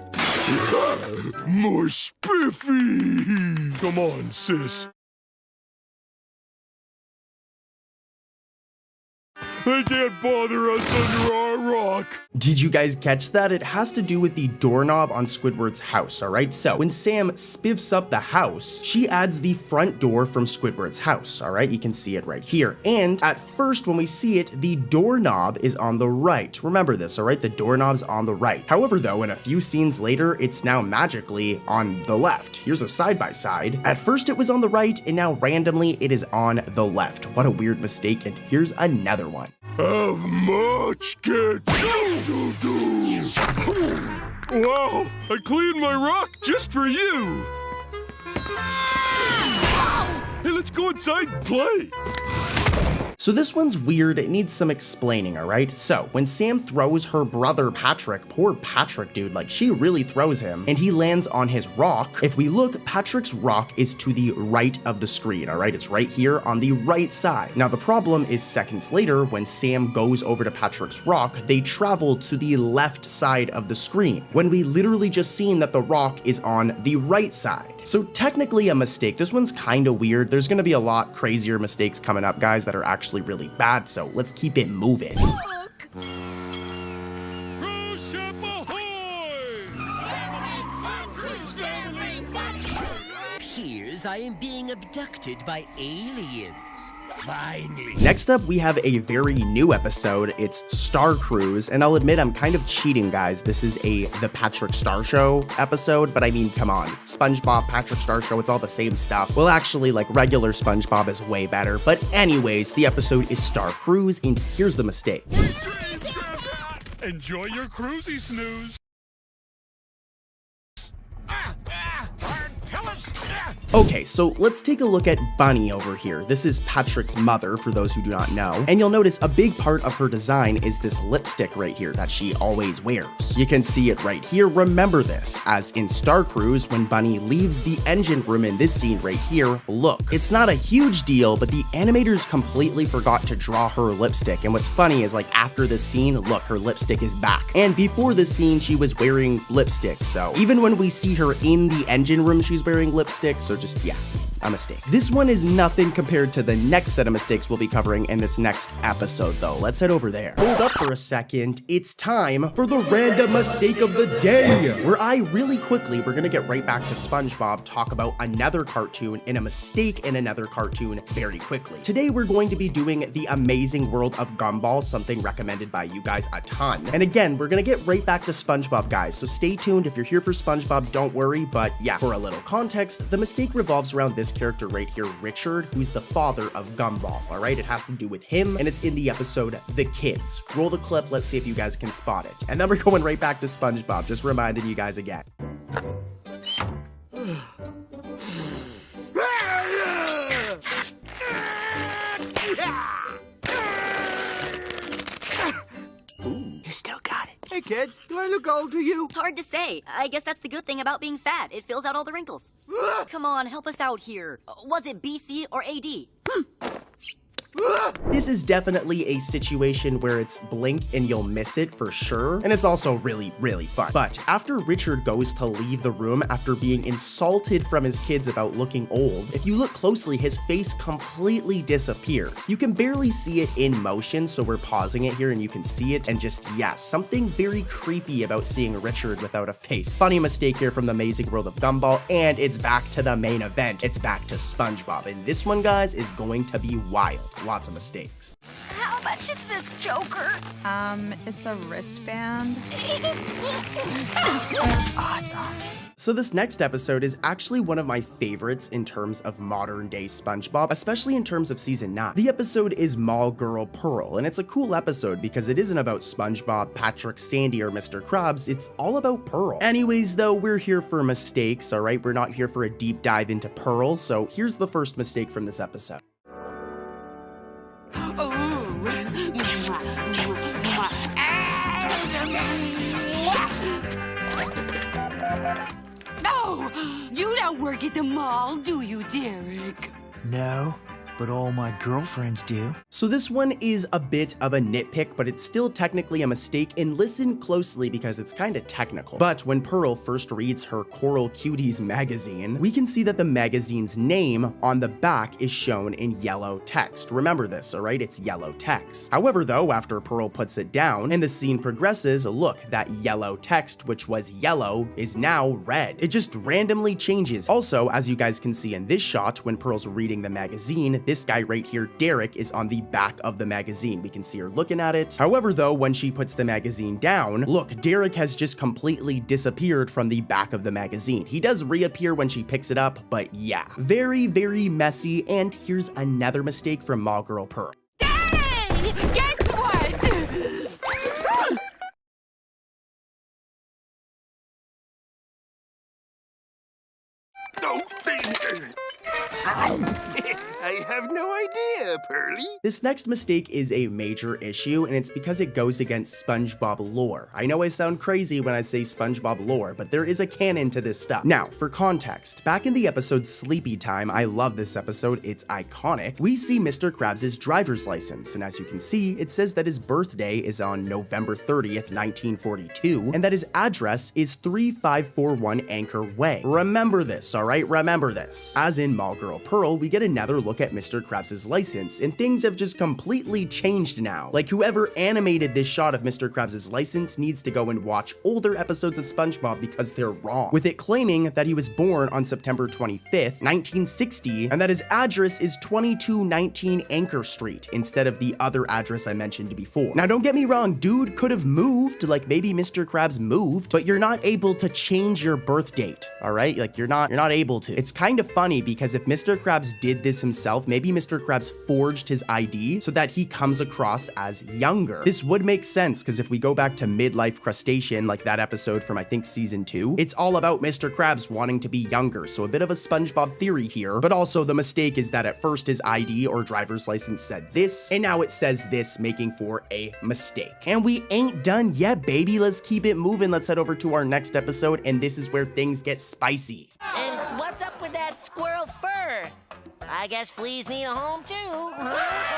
More spiffy. Come on, sis. They can't bother us under our rock. Did you guys catch that? It has to do with the doorknob on Squidward's house, alright? So, when Sam spiffs up the house, she adds the front door from Squidward's house, alright? You can see it right here. And at first, when we see it, the doorknob is on the right. Remember this, alright? The doorknob's on the right. However, though, in a few scenes later, it's now magically on the left. Here's a side-by-side. At first, it was on the right, and now randomly, it is on the left. What a weird mistake, and here's another one. Have much get to do. Wow, I cleaned my rock just for you. Hey, let's go inside and play. So this one's weird, it needs some explaining, alright? So, when Sam throws her brother Patrick, poor Patrick, dude, like she really throws him, and he lands on his rock, if we look, Patrick's rock is to the right of the screen, alright? It's right here on the right side. Now the problem is seconds later, when Sam goes over to Patrick's rock, they travel to the left side of the screen, when we literally just seen that the rock is on the right side. So technically a mistake. This one's kinda weird. There's gonna be a lot crazier mistakes coming up, guys, that are actually really bad, so let's keep it moving. Cruise ship ahoy! Appears I am being abducted by aliens. Finally. Next up, we have a very new episode. It's Star Cruise, and I'll admit I'm kind of cheating, guys. This is The Patrick Star Show episode, but I mean, come on. SpongeBob, Patrick Star Show, it's all the same stuff. Well, actually, like, regular SpongeBob is way better, but anyways, the episode is Star Cruise, and here's the mistake. Enjoy your cruisy snooze. Okay, so let's take a look at Bunny over here. This is Patrick's mother, for those who do not know. And you'll notice a big part of her design is this lipstick right here that she always wears. You can see it right here. Remember this, as in Star Cruise, when Bunny leaves the engine room in this scene right here, look. It's not a huge deal, but the animators completely forgot to draw her lipstick. And what's funny is, like, after this scene, look, her lipstick is back. And before this scene, she was wearing lipstick. So even when we see her in the engine room, she's wearing lipstick. So just, yeah, a mistake. This one is nothing compared to the next set of mistakes we'll be covering in this next episode, though. Let's head over there. Hold up for a second. It's time for the random mistake of the day, where we're gonna get right back to SpongeBob, talk about another cartoon and a mistake in another cartoon very quickly. Today, we're going to be doing The Amazing World of Gumball, something recommended by you guys a ton. And again, we're gonna get right back to SpongeBob, guys, so stay tuned. If you're here for SpongeBob, don't worry, but yeah, for a little context, the mistake revolves around this character right here, Richard, who's the father of Gumball, all right? It has to do with him, and it's in the episode The Kids. Roll the clip, let's see if you guys can spot it. And then we're going right back to SpongeBob, just reminding you guys again. You still got it. Hey, kids, do I look old to you? It's hard to say. I guess that's the good thing about being fat. It fills out all the wrinkles. Come on, help us out here. Was it BC or AD? This is definitely a situation where it's blink and you'll miss it for sure, and it's also really, really fun. But after Richard goes to leave the room after being insulted from his kids about looking old, if you look closely, his face completely disappears. You can barely see it in motion, so we're pausing it here and you can see it, and just, yeah, something very creepy about seeing Richard without a face. Funny mistake here from The Amazing World of Gumball, and it's back to the main event. It's back to SpongeBob, and this one, guys, is going to be wild. Lots of mistakes. How much is this, Joker? It's a wristband. Awesome. So this next episode is actually one of my favorites in terms of modern day SpongeBob, especially in terms of season 9. The episode is Mall Girl Pearl, and it's a cool episode because it isn't about SpongeBob, Patrick, Sandy, or Mr. Krabs, it's all about Pearl. Anyways, though, we're here for mistakes, alright? We're not here for a deep dive into Pearl, so here's the first mistake from this episode. No! You don't work at the mall, do you, Derek? No, but all my girlfriends do. So this one is a bit of a nitpick, but it's still technically a mistake, and listen closely because it's kind of technical. But when Pearl first reads her Coral Cuties magazine, we can see that the magazine's name on the back is shown in yellow text. Remember this, alright? It's yellow text. However though, after Pearl puts it down and the scene progresses, look, that yellow text, which was yellow, is now red. It just randomly changes. Also, as you guys can see in this shot, when Pearl's reading the magazine, this guy right here, Derek, is on the back of the magazine. We can see her looking at it. However though, when she puts the magazine down, look, Derek has just completely disappeared from the back of the magazine. He does reappear when she picks it up, but yeah. Very, very messy, and here's another mistake from Mall Girl Pearl. Daddy! Guess what? I have no idea, Pearly. This next mistake is a major issue, and it's because it goes against SpongeBob lore. I know I sound crazy when I say SpongeBob lore, but there is a canon to this stuff. Now, for context, back in the episode Sleepy Time, I love this episode, it's iconic, we see Mr. Krabs' driver's license, and as you can see, it says that his birthday is on November 30th, 1942, and that his address is 3541 Anchor Way. Remember this, alright? Remember this. As in Mall Girl Pearl, we get another look at Mr. Krabs' license, and things have just completely changed now. Like, whoever animated this shot of Mr. Krabs' license needs to go and watch older episodes of SpongeBob because they're wrong, with it claiming that he was born on September 25th, 1960, and that his address is 2219 Anchor Street instead of the other address I mentioned before. Now, don't get me wrong, dude could have moved, like maybe Mr. Krabs moved, but you're not able to change your birth date, all right? Like, you're not able to. It's kind of funny because if Mr. Krabs did this himself, maybe Mr. Krabs forged his ID so that he comes across as younger. This would make sense because if we go back to Midlife Crustacean, like that episode from I think season 2, it's all about Mr. Krabs wanting to be younger, so a bit of a SpongeBob theory here, but also the mistake is that at first his ID or driver's license said this, and now it says this, making for a mistake. And we ain't done yet, baby. Let's keep it moving. Let's head over to our next episode, and this is where things get spicy. And what's up with that squirrel fur? I guess fleas need a home too, huh?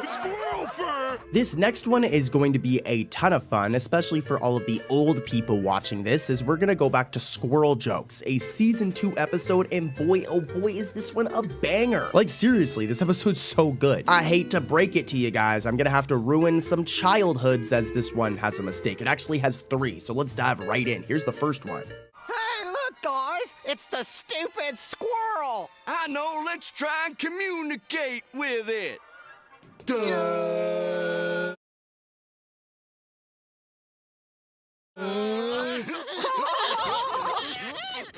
Squirrel fur! This next one is going to be a ton of fun, especially for all of the old people watching this, as we're gonna go back to Squirrel Jokes, a season 2 episode, and boy, oh boy, is this one a banger. Like, seriously, this episode's so good. I hate to break it to you guys, I'm gonna have to ruin some childhoods as this one has a mistake. It actually has 3, so let's dive right in. Here's the first one. Hey, look, guys! It's the stupid squirrel! I know, let's try and communicate with it. Duh.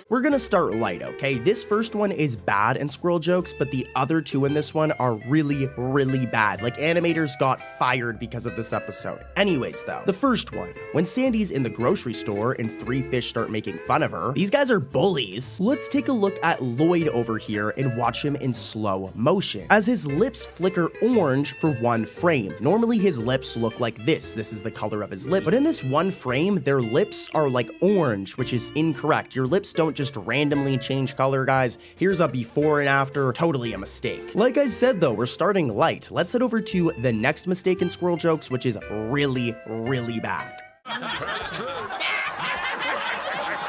We're gonna start light, okay? This first one is bad in Squirrel Jokes, but the other two in this one are really, really bad. Like, animators got fired because of this episode. Anyways, though, the first one, when Sandy's in the grocery store and 3 fish start making fun of her, these guys are bullies. Let's take a look at Lloyd over here and watch him in slow motion, as his lips flicker orange for 1 frame. Normally, his lips look like this. This is the color of his lips, but in this 1 frame, their lips are like orange, which is incorrect. Your lips don't just randomly change color, guys. Here's a before and after, totally a mistake. Like I said though, we're starting light. Let's head over to the next mistake in Squirrel Jokes, which is really, really bad. That's true.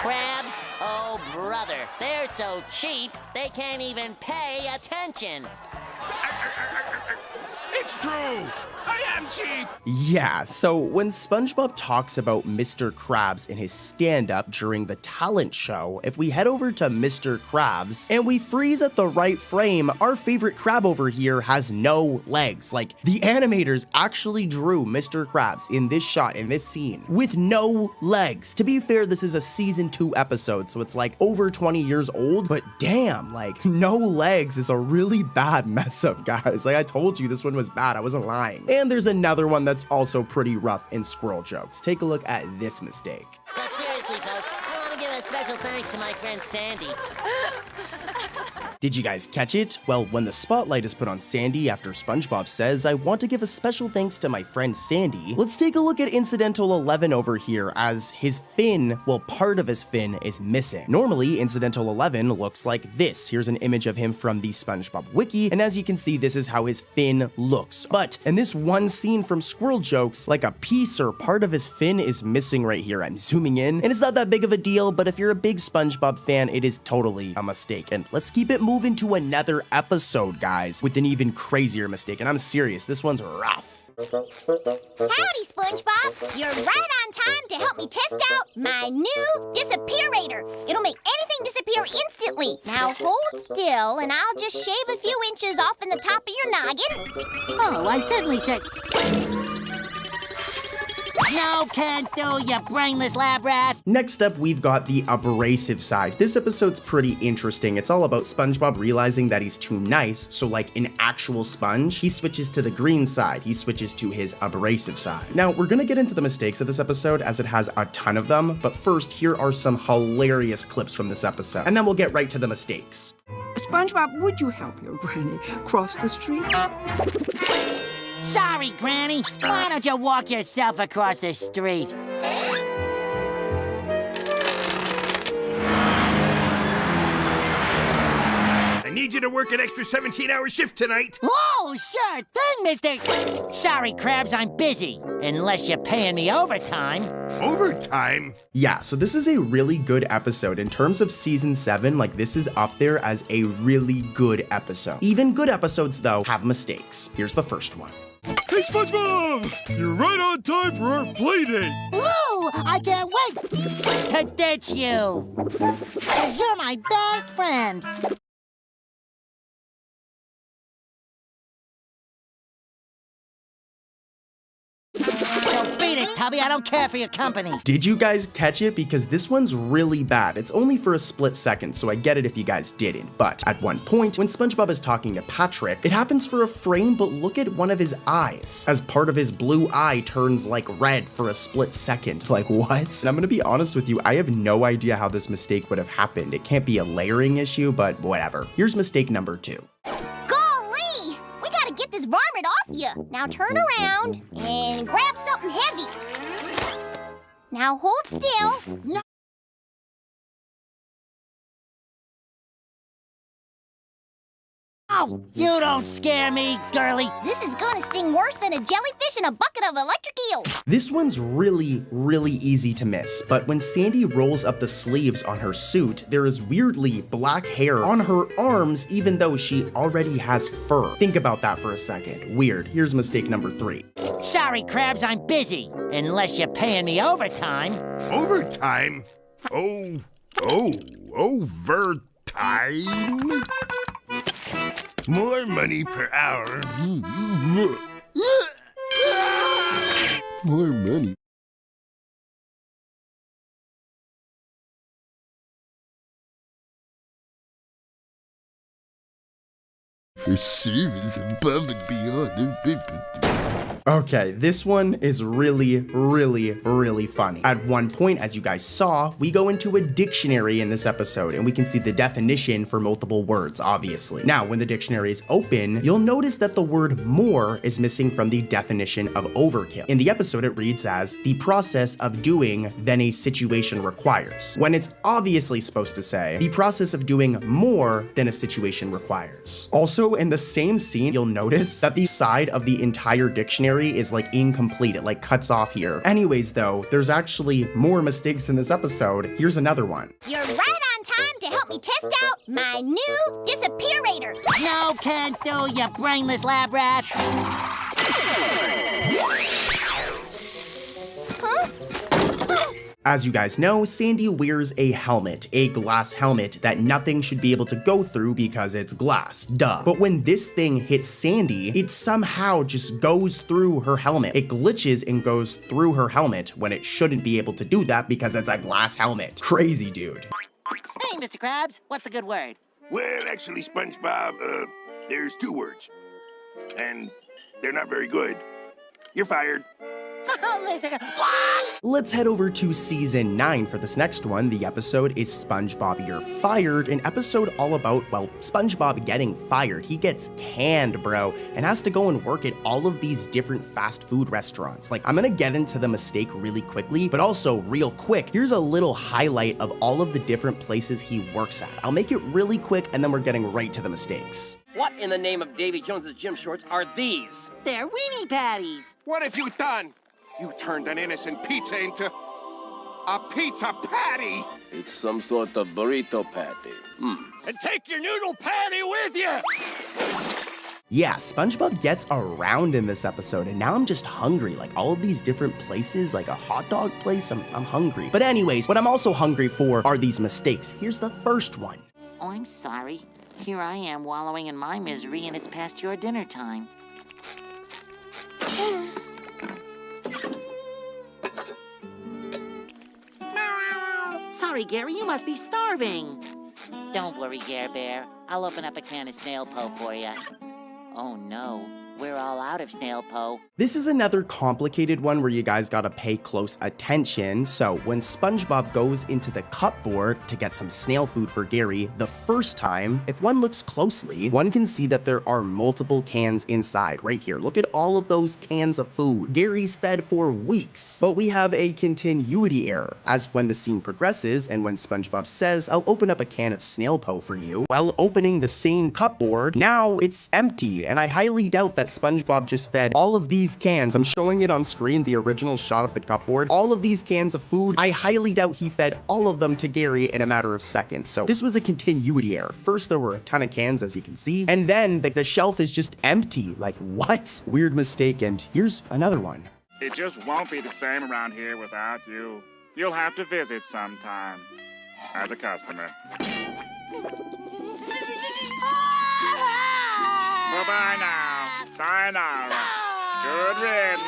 Crabs? Oh, brother. They're so cheap, they can't even pay attention. It's true. I am cheap. Yeah, so when SpongeBob talks about Mr. Krabs in his stand-up during the talent show, if we head over to Mr. Krabs and we freeze at the right frame, our favorite crab over here has no legs. Like, the animators actually drew Mr. Krabs in this shot, in this scene, with no legs. To be fair, this is a season 2 episode, so it's like over 20 years old, but damn, like, no legs is a really bad mess up, guys. Like, I told you this one was bad, I wasn't lying. And there's another one that's also pretty rough in Squirrel Jokes. Take a look at this mistake. But seriously, folks, I want to give a special thanks to my friend Sandy. Did you guys catch it? Well, when the spotlight is put on Sandy after SpongeBob says, "I want to give a special thanks to my friend Sandy," let's take a look at Incidental 11 over here, as his fin, well, part of his fin is missing. Normally, Incidental 11 looks like this. Here's an image of him from the SpongeBob wiki, and as you can see, this is how his fin looks. But in this one scene from Squirrel Jokes, like a piece or part of his fin is missing right here. I'm zooming in, and it's not that big of a deal, but if you're a big SpongeBob fan, it is totally a mistake. And let's keep it moving to another episode, guys, with an even crazier mistake. And I'm serious, this one's rough. Howdy, SpongeBob! You're right on time to help me test out my new Disappearator. It'll make anything disappear instantly. Now hold still, and I'll just shave a few inches off in the top of your noggin. Oh, I certainly said... No can do, you brainless lab rat! Next up, we've got the abrasive side. This episode's pretty interesting. It's all about SpongeBob realizing that he's too nice, so like an actual sponge, he switches to the green side. He switches to his abrasive side. Now, we're gonna get into the mistakes of this episode, as it has a ton of them, but first, here are some hilarious clips from this episode, and then we'll get right to the mistakes. SpongeBob, would you help your granny cross the street? Sorry, Granny. Why don't you walk yourself across the street? I need you to work an extra 17-hour shift tonight. Oh, sure thing, mister. Sorry, Krabs, I'm busy. Unless you're paying me overtime. Overtime? Yeah, so this is a really good episode. In terms of season 7, like, this is up there as a really good episode. Even good episodes, though, have mistakes. Here's the first one. Hey, SpongeBob! You're right on time for our play date! Woo! I can't wait to ditch you! 'Cause you're my best friend! So beat it, Tubby. I don't care for your company. Did you guys catch it? Because this one's really bad. It's only for a split second, so I get it if you guys didn't. But at one point, when SpongeBob is talking to Patrick, it happens for a frame, but look at one of his eyes, as part of his blue eye turns like red for a split second. Like, what? And I'm gonna be honest with you, I have no idea how this mistake would have happened. It can't be a layering issue, but whatever. Here's mistake number 2. Get this varmint off you. Now turn around and grab something heavy. Now hold still. No. Oh, you don't scare me, girly. This is gonna sting worse than a jellyfish in a bucket of electric eels. This one's really, really easy to miss, but when Sandy rolls up the sleeves on her suit, there is weirdly black hair on her arms even though she already has fur. Think about that for a second. Weird. Here's mistake number 3. Sorry, Krabs, I'm busy. Unless you're paying me overtime. Overtime? Overtime? More money per hour. More money. For service above and beyond. Okay, this one is really, really, really funny. At one point, as you guys saw, we go into a dictionary in this episode, and we can see the definition for multiple words, obviously. Now, when the dictionary is open, you'll notice that the word more is missing from the definition of overkill. In the episode, it reads as, the process of doing than a situation requires, when it's obviously supposed to say, the process of doing more than a situation requires. Also, in the same scene, you'll notice that the side of the entire dictionary is like incomplete. It like cuts off here. Anyways though, there's actually more mistakes in this episode. Here's another one. You're right on time to help me test out my new Disappearator. No can do, you brainless lab rat. Huh? As you guys know, Sandy wears a helmet, a glass helmet that nothing should be able to go through because it's glass, duh. But when this thing hits Sandy, it somehow just goes through her helmet. It glitches and goes through her helmet when it shouldn't be able to do that because it's a glass helmet. Crazy, dude. Hey, Mr. Krabs, what's the good word? Well, actually, SpongeBob, there's 2 words. And they're not very good. You're fired. Let's head over to season 9 for this next one. The episode is SpongeBob You're Fired, an episode all about, well, SpongeBob getting fired. He gets canned, bro, and has to go and work at all of these different fast food restaurants. Like, I'm gonna get into the mistake really quickly, but also real quick, here's a little highlight of all of the different places he works at. I'll make it really quick, and then we're getting right to the mistakes. What in the name of Davy Jones's gym shorts are these? They're weenie patties. What have you done? You turned an innocent pizza into a pizza patty! It's some sort of burrito patty. And take your noodle patty with you! Yeah, SpongeBob gets around in this episode, and now I'm just hungry. Like, all of these different places, like a hot dog place, I'm hungry. But anyways, what I'm also hungry for are these mistakes. Here's the first one. Oh, I'm sorry. Here I am wallowing in my misery, and it's past your dinner time. Sorry, Gary, you must be starving. Don't worry, Gare Bear. I'll open up a can of snail po for you. Oh no, we're all out of snail po. This is another complicated one where you guys gotta pay close attention. So when SpongeBob goes into the cupboard to get some snail food for Gary the first time, if one looks closely, one can see that there are multiple cans inside right here. Look at all of those cans of food. Gary's fed for weeks, but we have a continuity error as when the scene progresses and when SpongeBob says, I'll open up a can of snail po for you, while opening the same cupboard, now it's empty, and I highly doubt that SpongeBob just fed all of these cans. I'm showing it on screen, the original shot of the cupboard. All of these cans of food, I highly doubt he fed all of them to Gary in a matter of seconds. So this was a continuity error. First, there were a ton of cans, as you can see, and then the shelf is just empty. Like, what? Weird mistake, and here's another one. It just won't be the same around here without you. You'll have to visit sometime as a customer. Bye-bye now. Sayonara. Good riddance.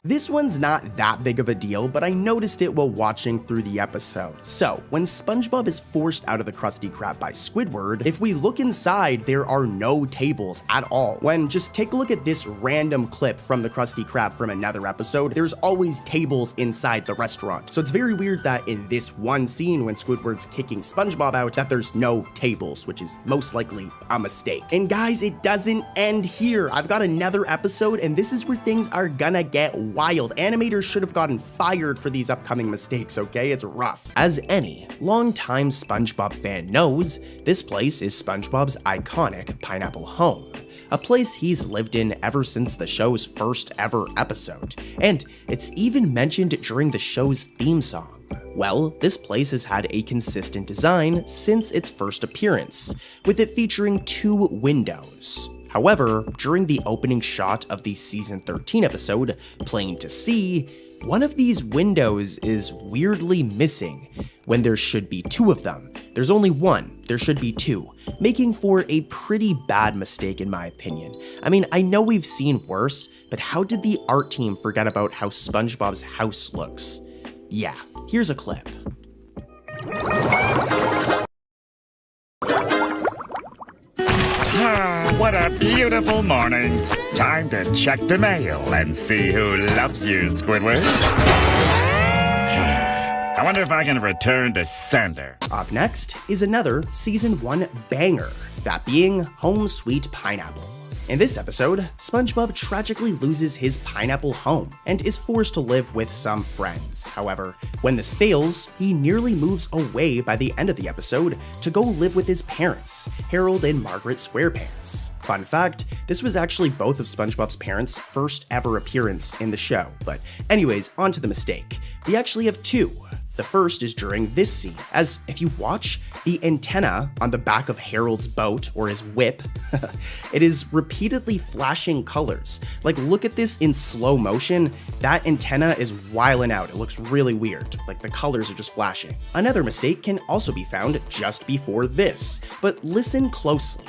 This one's not that big of a deal, but I noticed it while watching through the episode. So, when SpongeBob is forced out of the Krusty Krab by Squidward, if we look inside, there are no tables at all. When just take a look at this random clip from the Krusty Krab from another episode, there's always tables inside the restaurant. So it's very weird that in this one scene when Squidward's kicking SpongeBob out, that there's no tables, which is most likely a mistake. And guys, it doesn't end here. I've got another episode, and this is where things are gonna get wild. Animators should have gotten fired for these upcoming mistakes, okay? It's rough. As any longtime SpongeBob fan knows, this place is SpongeBob's iconic Pineapple Home, a place he's lived in ever since the show's first ever episode, and it's even mentioned during the show's theme song. Well, this place has had a consistent design since its first appearance, with it featuring 2 windows. However, during the opening shot of the season 13 episode, Plain to See, one of these windows is weirdly missing when there should be 2 of them. There's only one, there should be 2, making for a pretty bad mistake in my opinion. I mean, I know we've seen worse, but how did the art team forget about how SpongeBob's house looks? Yeah, here's a clip. What a beautiful morning. Time to check the mail and see who loves you, Squidward. I wonder if I can return to sender. Up next is another season 1 banger, that being Home Sweet Pineapple. In this episode, SpongeBob tragically loses his pineapple home and is forced to live with some friends. However, when this fails, he nearly moves away by the end of the episode to go live with his parents, Harold and Margaret SquarePants. Fun fact, this was actually both of SpongeBob's parents' first ever appearance in the show. But anyways, on to the mistake. We actually have 2. The first is during this scene, as if you watch the antenna on the back of Harold's boat, or his whip, it is repeatedly flashing colors. Like, look at this in slow motion, that antenna is wilding out, it looks really weird, like the colors are just flashing. Another mistake can also be found just before this, but listen closely.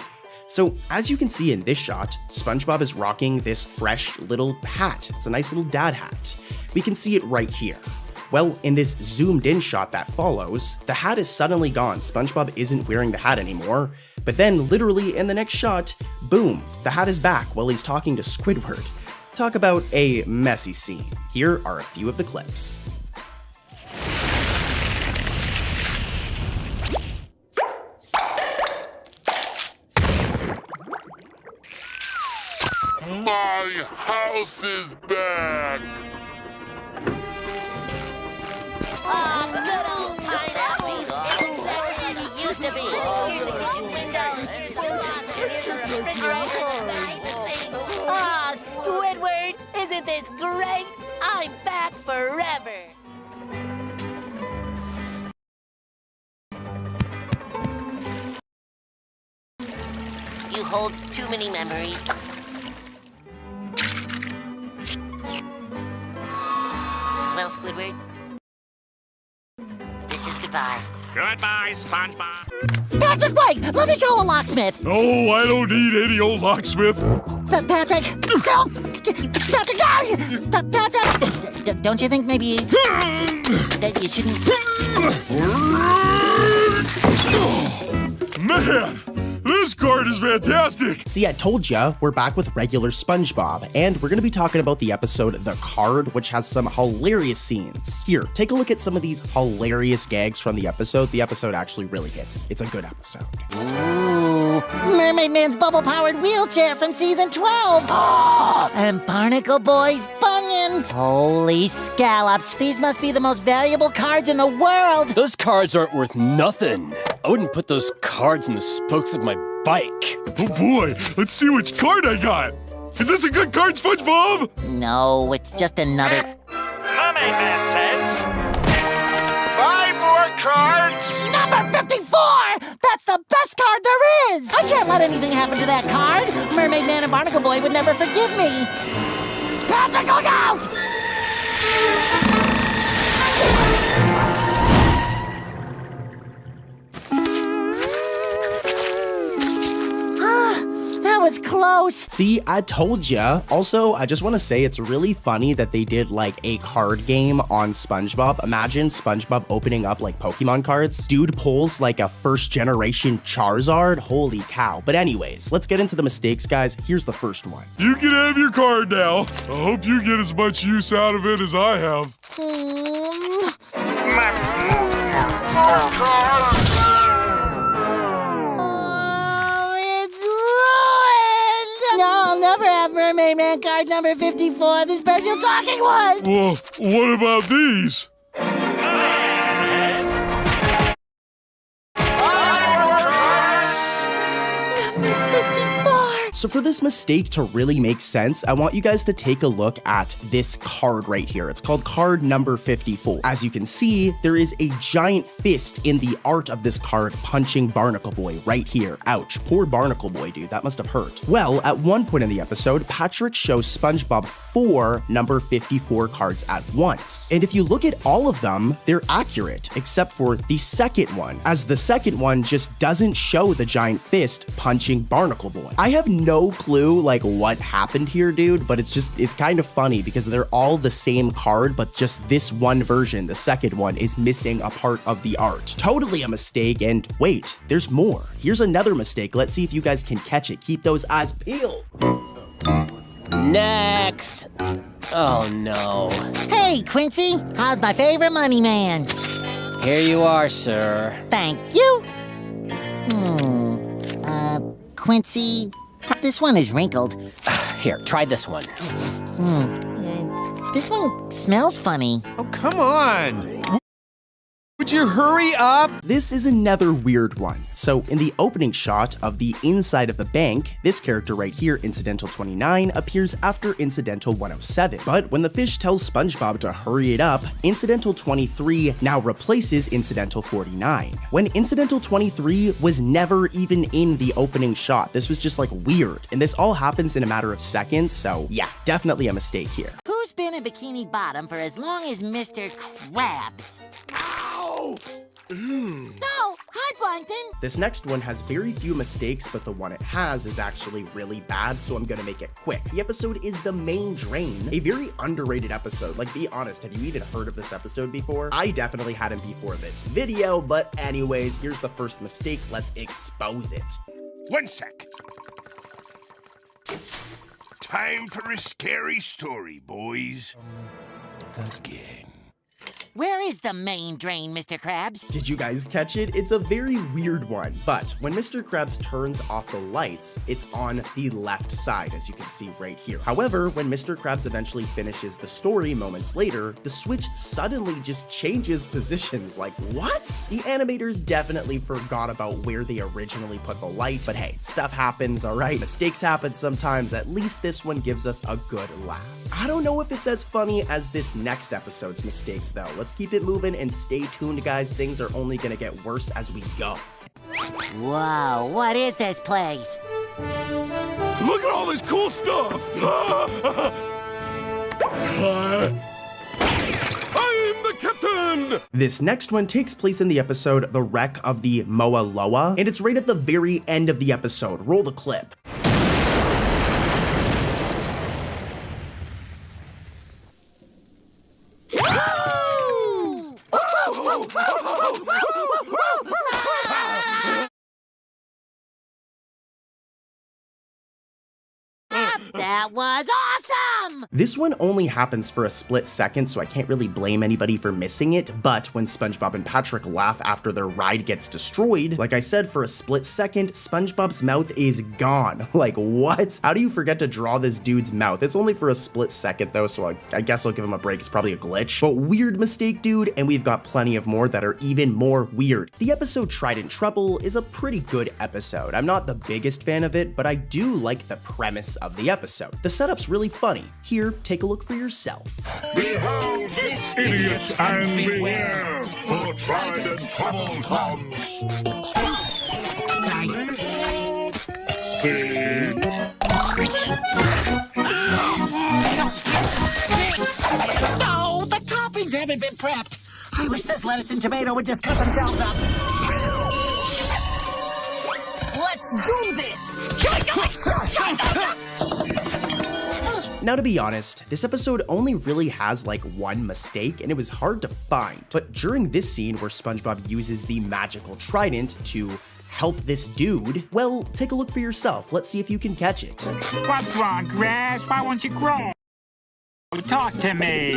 So, as you can see in this shot, SpongeBob is rocking this fresh little hat. It's a nice little dad hat. We can see it right here. Well, in this zoomed in shot that follows, the hat is suddenly gone. SpongeBob isn't wearing the hat anymore. But then, literally in the next shot, boom, the hat is back while he's talking to Squidward. Talk about a messy scene. Here are a few of the clips. My house is back! Oh, good old pineapple. It's exactly like it used to be. Here's the kitchen windows, here's the faucet, here's the refrigerator, the nicest thing. Oh, Squidward, isn't this great? I'm back forever. You hold too many memories. Well, Squidward, this is goodbye. Goodbye, SpongeBob. Patrick, wait! Let me call a locksmith! No, I don't need any old locksmith. Patrick! No! Patrick, no! Patrick! Don't you think maybe that you shouldn't... Man! This card is fantastic! See, I told ya, we're back with regular SpongeBob, and we're gonna be talking about the episode The Card, which has some hilarious scenes. Here, take a look at some of these hilarious gags from the episode. The episode actually really hits. It's a good episode. Ooh, Mermaid Man's bubble-powered wheelchair from season 12! Oh, and Barnacle Boy's bunion! Holy scallops, these must be the most valuable cards in the world! Those cards aren't worth nothing. I wouldn't put those cards in the spokes of my bike. Oh boy, let's see which card I got. Is this a good card, SpongeBob? No, it's just another... Mermaid Man says... Buy more cards! Number 54! That's the best card there is! I can't let anything happen to that card! Mermaid Man and Barnacle Boy would never forgive me! Patrick, look out! That was close. See, I told ya. Also, I just want to say it's really funny that they did like a card game on SpongeBob. Imagine SpongeBob opening up like Pokemon cards. Dude pulls like a first generation Charizard. Holy cow. But anyways, let's get into the mistakes, guys. Here's the first one. You can have your card now. I hope you get as much use out of it as I have. More cards! No, I'll never have Mermaid Man card number 54, the special talking one! Well, what about these? So for this mistake to really make sense, I want you guys to take a look at this card right here. It's called card number 54. As you can see, there is a giant fist in the art of this card punching Barnacle Boy right here. Ouch, poor Barnacle Boy, dude, that must have hurt. Well, at one point in the episode, Patrick shows SpongeBob 4 number 54 cards at once. And if you look at all of them, they're accurate, except for the second one, as the second one just doesn't show the giant fist punching Barnacle Boy. I have no clue like what happened here, dude, but it's kind of funny because they're all the same card, but just this one version, the second one, is missing a part of the art. Totally a mistake. And wait, there's more. Here's another mistake. Let's see if you guys can catch it. Keep those eyes peeled. Next. Oh no. Hey, Quincy, how's my favorite money man? Here you are, sir. Thank you. Quincy, this one is wrinkled. Here, try this one. This one smells funny. Oh, come on. Would you hurry up? This is another weird one. So in the opening shot of the inside of the bank, this character right here, Incidental 29, appears after Incidental 107. But when the fish tells SpongeBob to hurry it up, Incidental 23 now replaces Incidental 49. When Incidental 23 was never even in the opening shot. This was just like weird. And this all happens in a matter of seconds, so yeah, definitely a mistake here. Who's been in Bikini Bottom for as long as Mr. Krabs? Ow! No! Hi, Plankton! This next one has very few mistakes, but the one it has is actually really bad, so I'm gonna make it quick. The episode is The Main Drain, a very underrated episode. Like, be honest, have you even heard of this episode before? I definitely hadn't before this video, but anyways, here's the first mistake. Let's expose it. 1 sec. time for a scary story, boys. Again. Where is the main drain, Mr. Krabs? Did you guys catch it? It's a very weird one, but when Mr. Krabs turns off the lights, it's on the left side, as you can see right here. However, when Mr. Krabs eventually finishes the story moments later, the switch suddenly just changes positions. Like, what? The animators definitely forgot about where they originally put the light, but hey, stuff happens, alright? Mistakes happen sometimes. At least this one gives us a good laugh. I don't know if it's as funny as this next episode's mistakes, though. Let's keep it moving and stay tuned, guys. Things are only gonna get worse as we go. Whoa, what is this place? Look at all this cool stuff! I'm the captain! This next one takes place in the episode The Wreck of the Moa Loa, and it's right at the very end of the episode. Roll the clip. That was awesome! This one only happens for a split second, so I can't really blame anybody for missing it, but when SpongeBob and Patrick laugh after their ride gets destroyed, like I said, for a split second, SpongeBob's mouth is gone. Like, what? How do you forget to draw this dude's mouth? It's only for a split second though, so I guess I'll give him a break. It's probably a glitch. But weird mistake, dude, and we've got plenty of more that are even more weird. The episode Trident Trouble is a pretty good episode. I'm not the biggest fan of it, but I do like the premise of the episode. The setup's really funny. Here, take a look for yourself. Behold this idiot and beware, for Trident Trouble comes. No, the toppings haven't been prepped. I wish this lettuce and tomato would just cut themselves up. Let's do this! Now, to be honest, this episode only really has like one mistake, and it was hard to find. But during this scene where SpongeBob uses the magical trident to help this dude, well, take a look for yourself. Let's see if you can catch it. What's wrong, Grass? Why won't you grow? Talk to me.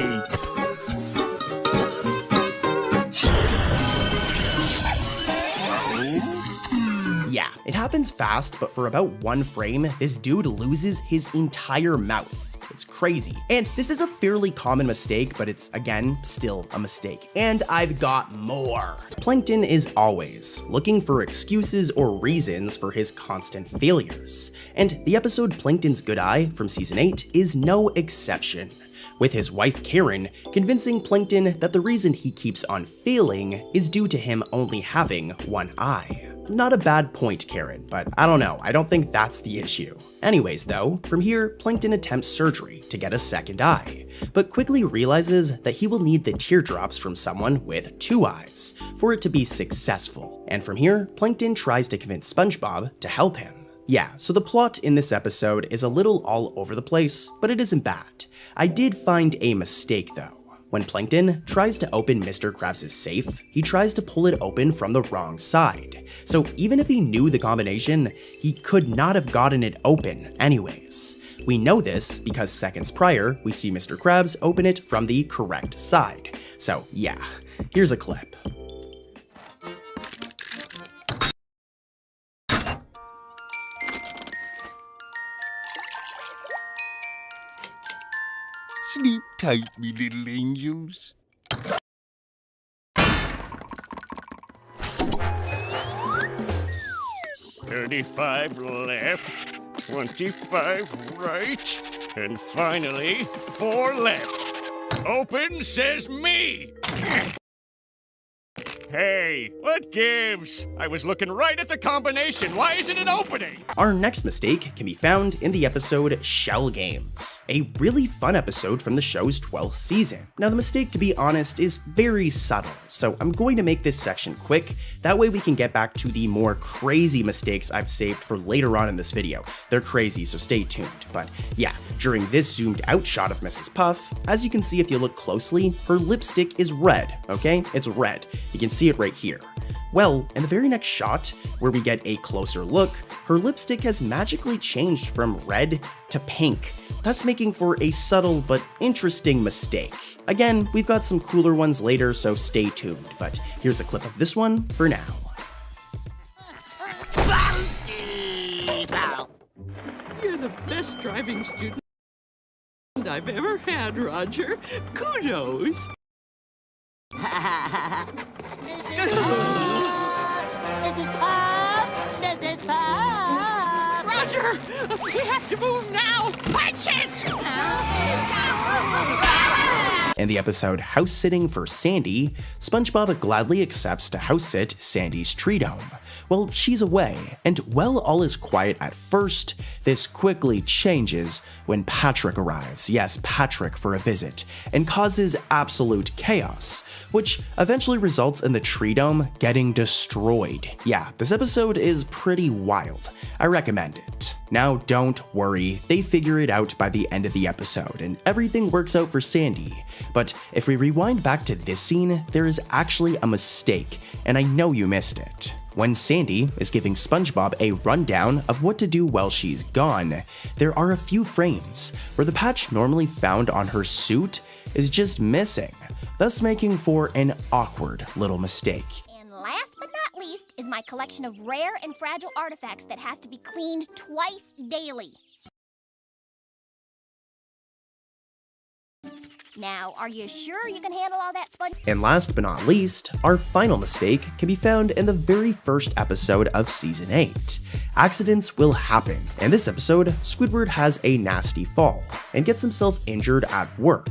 Yeah, it happens fast, but for about one frame, this dude loses his entire mouth. It's crazy. And this is a fairly common mistake, but it's, again, still a mistake. And I've got more. Plankton is always looking for excuses or reasons for his constant failures. And the episode Plankton's Good Eye from season 8 is no exception, with his wife Karen convincing Plankton that the reason he keeps on failing is due to him only having one eye. Not a bad point, Karen, but I don't know, I don't think that's the issue. Anyways though, from here, Plankton attempts surgery to get a second eye, but quickly realizes that he will need the teardrops from someone with two eyes for it to be successful. And from here, Plankton tries to convince SpongeBob to help him. Yeah, so the plot in this episode is a little all over the place, but it isn't bad. I did find a mistake though. When Plankton tries to open Mr. Krabs' safe, he tries to pull it open from the wrong side. So even if he knew the combination, he could not have gotten it open anyways. We know this because seconds prior, we see Mr. Krabs open it from the correct side. So yeah, here's a clip. Sleep tight, me little angels. $35 left, 25 right, and finally 4 left. Open says me. Hey, what gives? I was looking right at the combination. Why isn't it opening? Our next mistake can be found in the episode Shell Games, a really fun episode from the show's 12th season. Now the mistake, to be honest, is very subtle, so I'm going to make this section quick, that way we can get back to the more crazy mistakes I've saved for later on in this video. They're crazy, so stay tuned. But yeah, during this zoomed out shot of Mrs. Puff, as you can see if you look closely, her lipstick is red, okay? It's red. You can see it right here. Well, in the very next shot, where we get a closer look, her lipstick has magically changed from red to pink. thus making for a subtle but interesting mistake. Again, we've got some cooler ones later, so stay tuned, but here's a clip of this one for now. You're the best driving student I've ever had, Roger. Kudos. Mrs. Pop! Mrs. Pop! Roger! We have to move now! Punch it! In the episode House Sitting for Sandy, SpongeBob gladly accepts to house sit Sandy's tree dome while she's away, and while all is quiet at first, this quickly changes when Patrick arrives, yes, Patrick for a visit, and causes absolute chaos, which eventually results in the tree dome getting destroyed. Yeah, this episode is pretty wild. I recommend it. Now don't worry, they figure it out by the end of the episode, and everything works out for Sandy. But if we rewind back to this scene, there is actually a mistake, and I know you missed it. When Sandy is giving SpongeBob a rundown of what to do while she's gone, there are a few frames where the patch normally found on her suit is just missing, thus making for an awkward little mistake. And last but not least is my collection of rare and fragile artifacts that has to be cleaned twice daily. Now, are you sure you can handle all that, Sponge? And last but not least, our final mistake can be found in the very first episode of Season 8. Accidents will happen. In this episode, Squidward has a nasty fall and gets himself injured at work.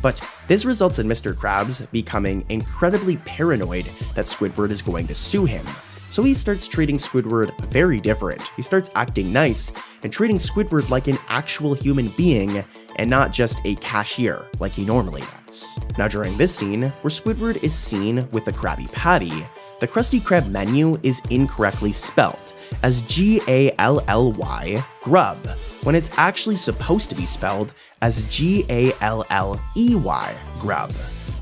But this results in Mr. Krabs becoming incredibly paranoid that Squidward is going to sue him. So he starts treating Squidward very different. He starts acting nice and treating Squidward like an actual human being and not just a cashier like he normally does. Now during this scene, where Squidward is seen with the Krabby Patty, the Krusty Krab menu is incorrectly spelled as G-A-L-L-Y, grub, when it's actually supposed to be spelled as G-A-L-L-E-Y, grub.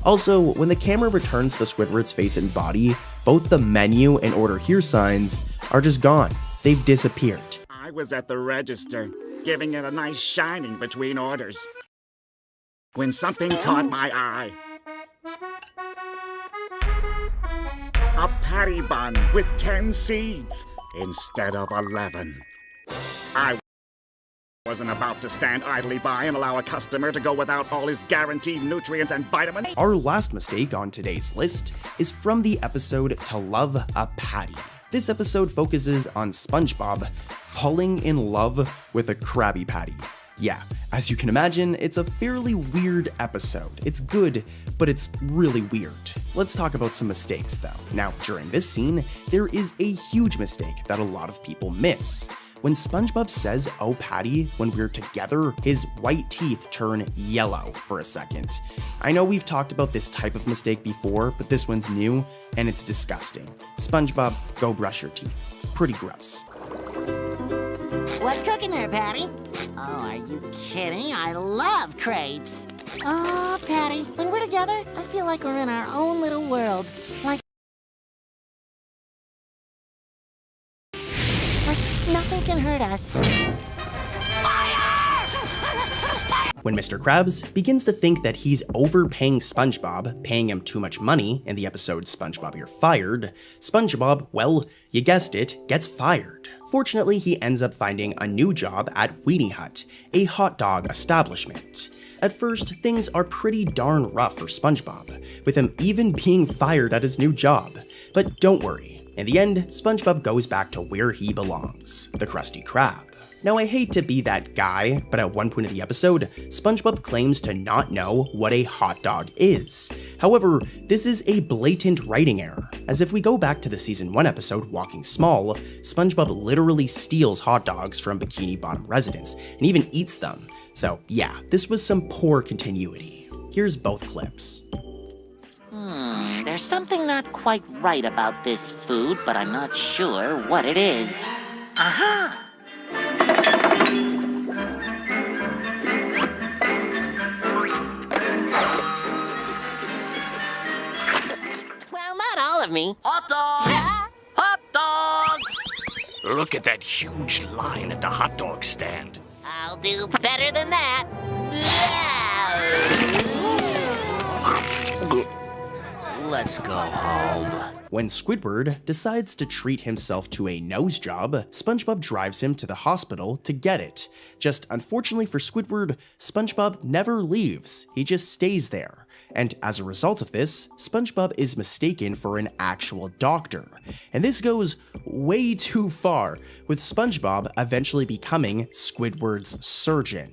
Also, when the camera returns to Squidward's face and body, both the menu and order here signs are just gone. They've disappeared. I was at the register, giving it a nice shining between orders, when something caught my eye. A patty bun with 10 seeds instead of 11. I wasn't about to stand idly by and allow a customer to go without all his guaranteed nutrients and vitamins. Our last mistake on today's list is from the episode To Love a Patty. This episode focuses on SpongeBob falling in love with a Krabby Patty. Yeah, as you can imagine, it's a fairly weird episode. It's good, but it's really weird. Let's talk about some mistakes though. Now, during this scene, there is a huge mistake that a lot of people miss. When SpongeBob says, "Oh, Patty," when we're together, his white teeth turn yellow for a second. I know we've talked about this type of mistake before, but this one's new, and it's disgusting. SpongeBob, go brush your teeth. Pretty gross. What's cooking there, Patty? Oh, are you kidding? I love crepes. Oh, Patty, when we're together, I feel like we're in our own little world. Like nothing can hurt us. When Mr. Krabs begins to think that he's overpaying SpongeBob, paying him too much money in the episode SpongeBob You're Fired, SpongeBob, well, you guessed it, gets fired. Fortunately, he ends up finding a new job at Weenie Hut, a hot dog establishment. At first, things are pretty darn rough for SpongeBob, with him even being fired at his new job. But don't worry. In the end, SpongeBob goes back to where he belongs, the Krusty Krab. Now, I hate to be that guy, but at one point of the episode, SpongeBob claims to not know what a hot dog is. However, this is a blatant writing error, as if we go back to the Season 1 episode Walking Small, SpongeBob literally steals hot dogs from Bikini Bottom residents, and even eats them. So yeah, this was some poor continuity. Here's both clips. There's something not quite right about this food, but I'm not sure what it is. Aha! Well, not all of me. Hot dogs! Hot dogs! Look at that huge line at the hot dog stand. I'll do better than that. Let's go home. When Squidward decides to treat himself to a nose job, SpongeBob drives him to the hospital to get it. Just unfortunately for Squidward, SpongeBob never leaves, he just stays there. And as a result of this, SpongeBob is mistaken for an actual doctor. And this goes way too far, with SpongeBob eventually becoming Squidward's surgeon.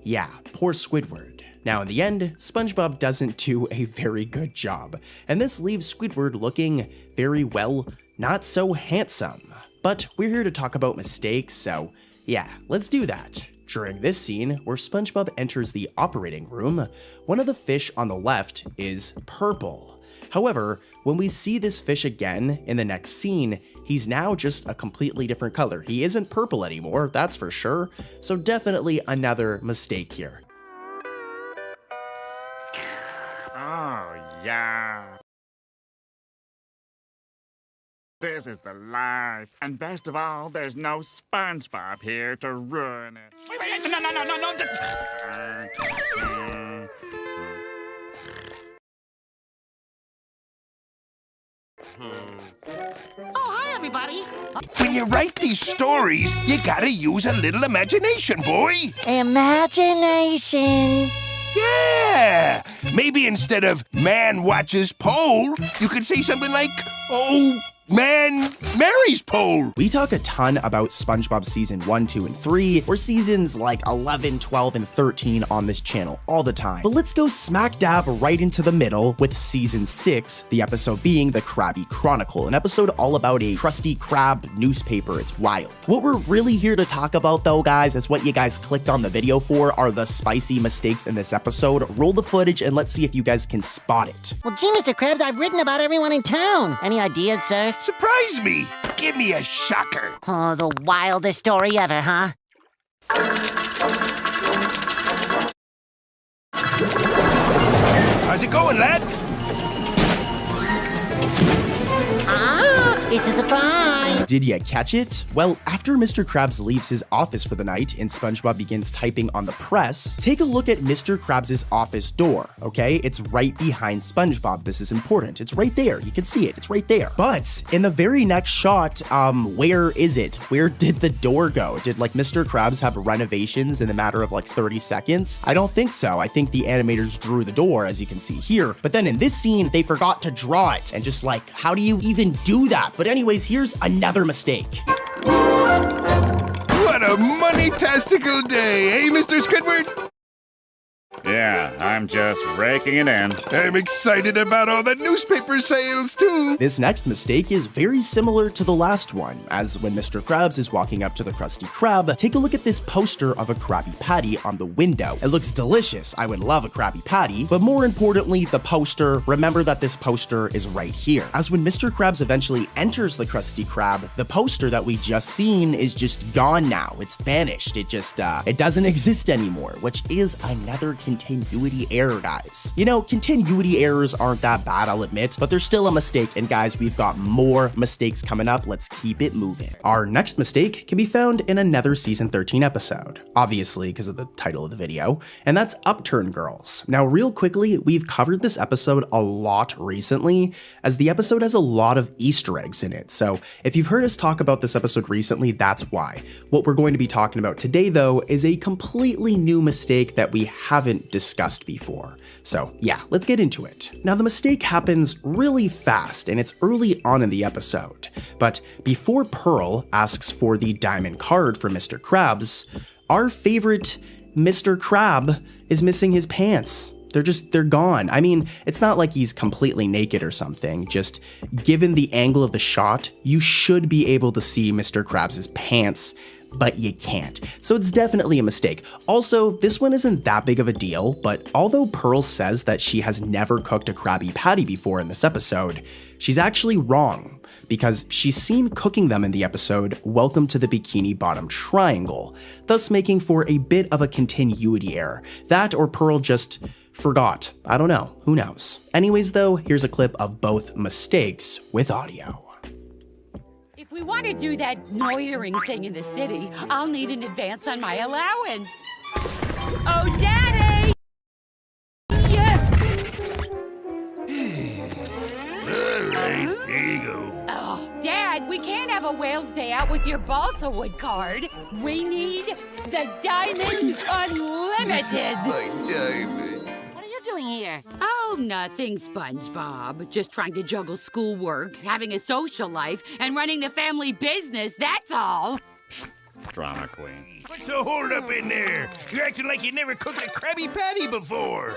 Yeah, poor Squidward. Now in the end, SpongeBob doesn't do a very good job, and this leaves Squidward looking very, well, not so handsome. But we're here to talk about mistakes, so yeah, let's do that. During this scene, where SpongeBob enters the operating room, one of the fish on the left is purple. However, when we see this fish again in the next scene, he's now just a completely different color. He isn't purple anymore, that's for sure, so definitely another mistake here. Oh, yeah. This is the life. And best of all, there's no SpongeBob here to ruin it. Wait, no. Oh, hi, everybody. When you write these stories, you gotta use a little imagination, boy. Imagination. Yeah! Maybe instead of man watches pole, you could say something like, oh, man marries pole. We talk a ton about SpongeBob season 1, 2, and 3, or seasons like 11, 12, and 13 on this channel all the time. But let's go smack dab right into the middle with season 6, the episode being the Krabby Chronicle, an episode all about a Krusty Krab newspaper. It's wild. What we're really here to talk about though, guys, is what you guys clicked on the video for are the spicy mistakes in this episode. Roll the footage and let's see if you guys can spot it. Well, gee, Mr. Krabs, I've written about everyone in town. Any ideas, sir? Surprise me. Give me a shocker. Oh, the wildest story ever, huh? How's it going, lad? It's a surprise! Did ya catch it? Well, after Mr. Krabs leaves his office for the night and SpongeBob begins typing on the press, take a look at Mr. Krabs' office door, okay? It's right behind SpongeBob. This is important. It's right there. You can see it. It's right there. But in the very next shot, where is it? Where did the door go? Did like Mr. Krabs have renovations in a matter of like 30 seconds? I don't think so. I think the animators drew the door, as you can see here. But then in this scene, they forgot to draw it. And just like, how do you even do that? But anyways, here's another mistake. What a money-tastical day, eh, Mr. Squidward? Yeah, I'm just raking it in. I'm excited about all the newspaper sales, too. This next mistake is very similar to the last one, as when Mr. Krabs is walking up to the Krusty Krab, take a look at this poster of a Krabby Patty on the window. It looks delicious. I would love a Krabby Patty, but more importantly, the poster, remember that this poster is right here. As when Mr. Krabs eventually enters the Krusty Krab, the poster that we just seen is just gone now. It's vanished. It just, it doesn't exist anymore, which is another continuity error, guys. You know, continuity errors aren't that bad, I'll admit, but they're still a mistake, and guys, we've got more mistakes coming up. Let's keep it moving. Our next mistake can be found in another season 13 episode, obviously because of the title of the video, and that's Upturn Girls. Now, real quickly, we've covered this episode a lot recently, as the episode has a lot of Easter eggs in it, so if you've heard us talk about this episode recently, that's why. What we're going to be talking about today, though, is a completely new mistake that we haven't discussed before. So yeah, let's get into it. Now the mistake happens really fast and it's early on in the episode, but before Pearl asks for the diamond card for Mr. Krabs, our favorite Mr. Krab is missing his pants. They're gone. I mean, it's not like he's completely naked or something, just given the angle of the shot, you should be able to see Mr. Krabs' pants, but you can't. So it's definitely a mistake. Also, this one isn't that big of a deal, but although Pearl says that she has never cooked a Krabby Patty before in this episode, she's actually wrong, because she's seen cooking them in the episode Welcome to the Bikini Bottom Triangle, thus making for a bit of a continuity error. That or Pearl just forgot. I don't know. Who knows? Anyways though, here's a clip of both mistakes with audio. If we want to do that loitering thing in the city, I'll need an advance on my allowance. Oh, Daddy! Yeah. All right, here you go. Oh, Dad, we can't have a Whales Day out with your balsa wood card. We need the Diamond Unlimited. My diamond. What are you doing here? Oh, nothing, SpongeBob. Just trying to juggle schoolwork, having a social life, and running the family business, that's all. Drama queen. What's the hold up in there? You're acting like you never cooked a Krabby Patty before.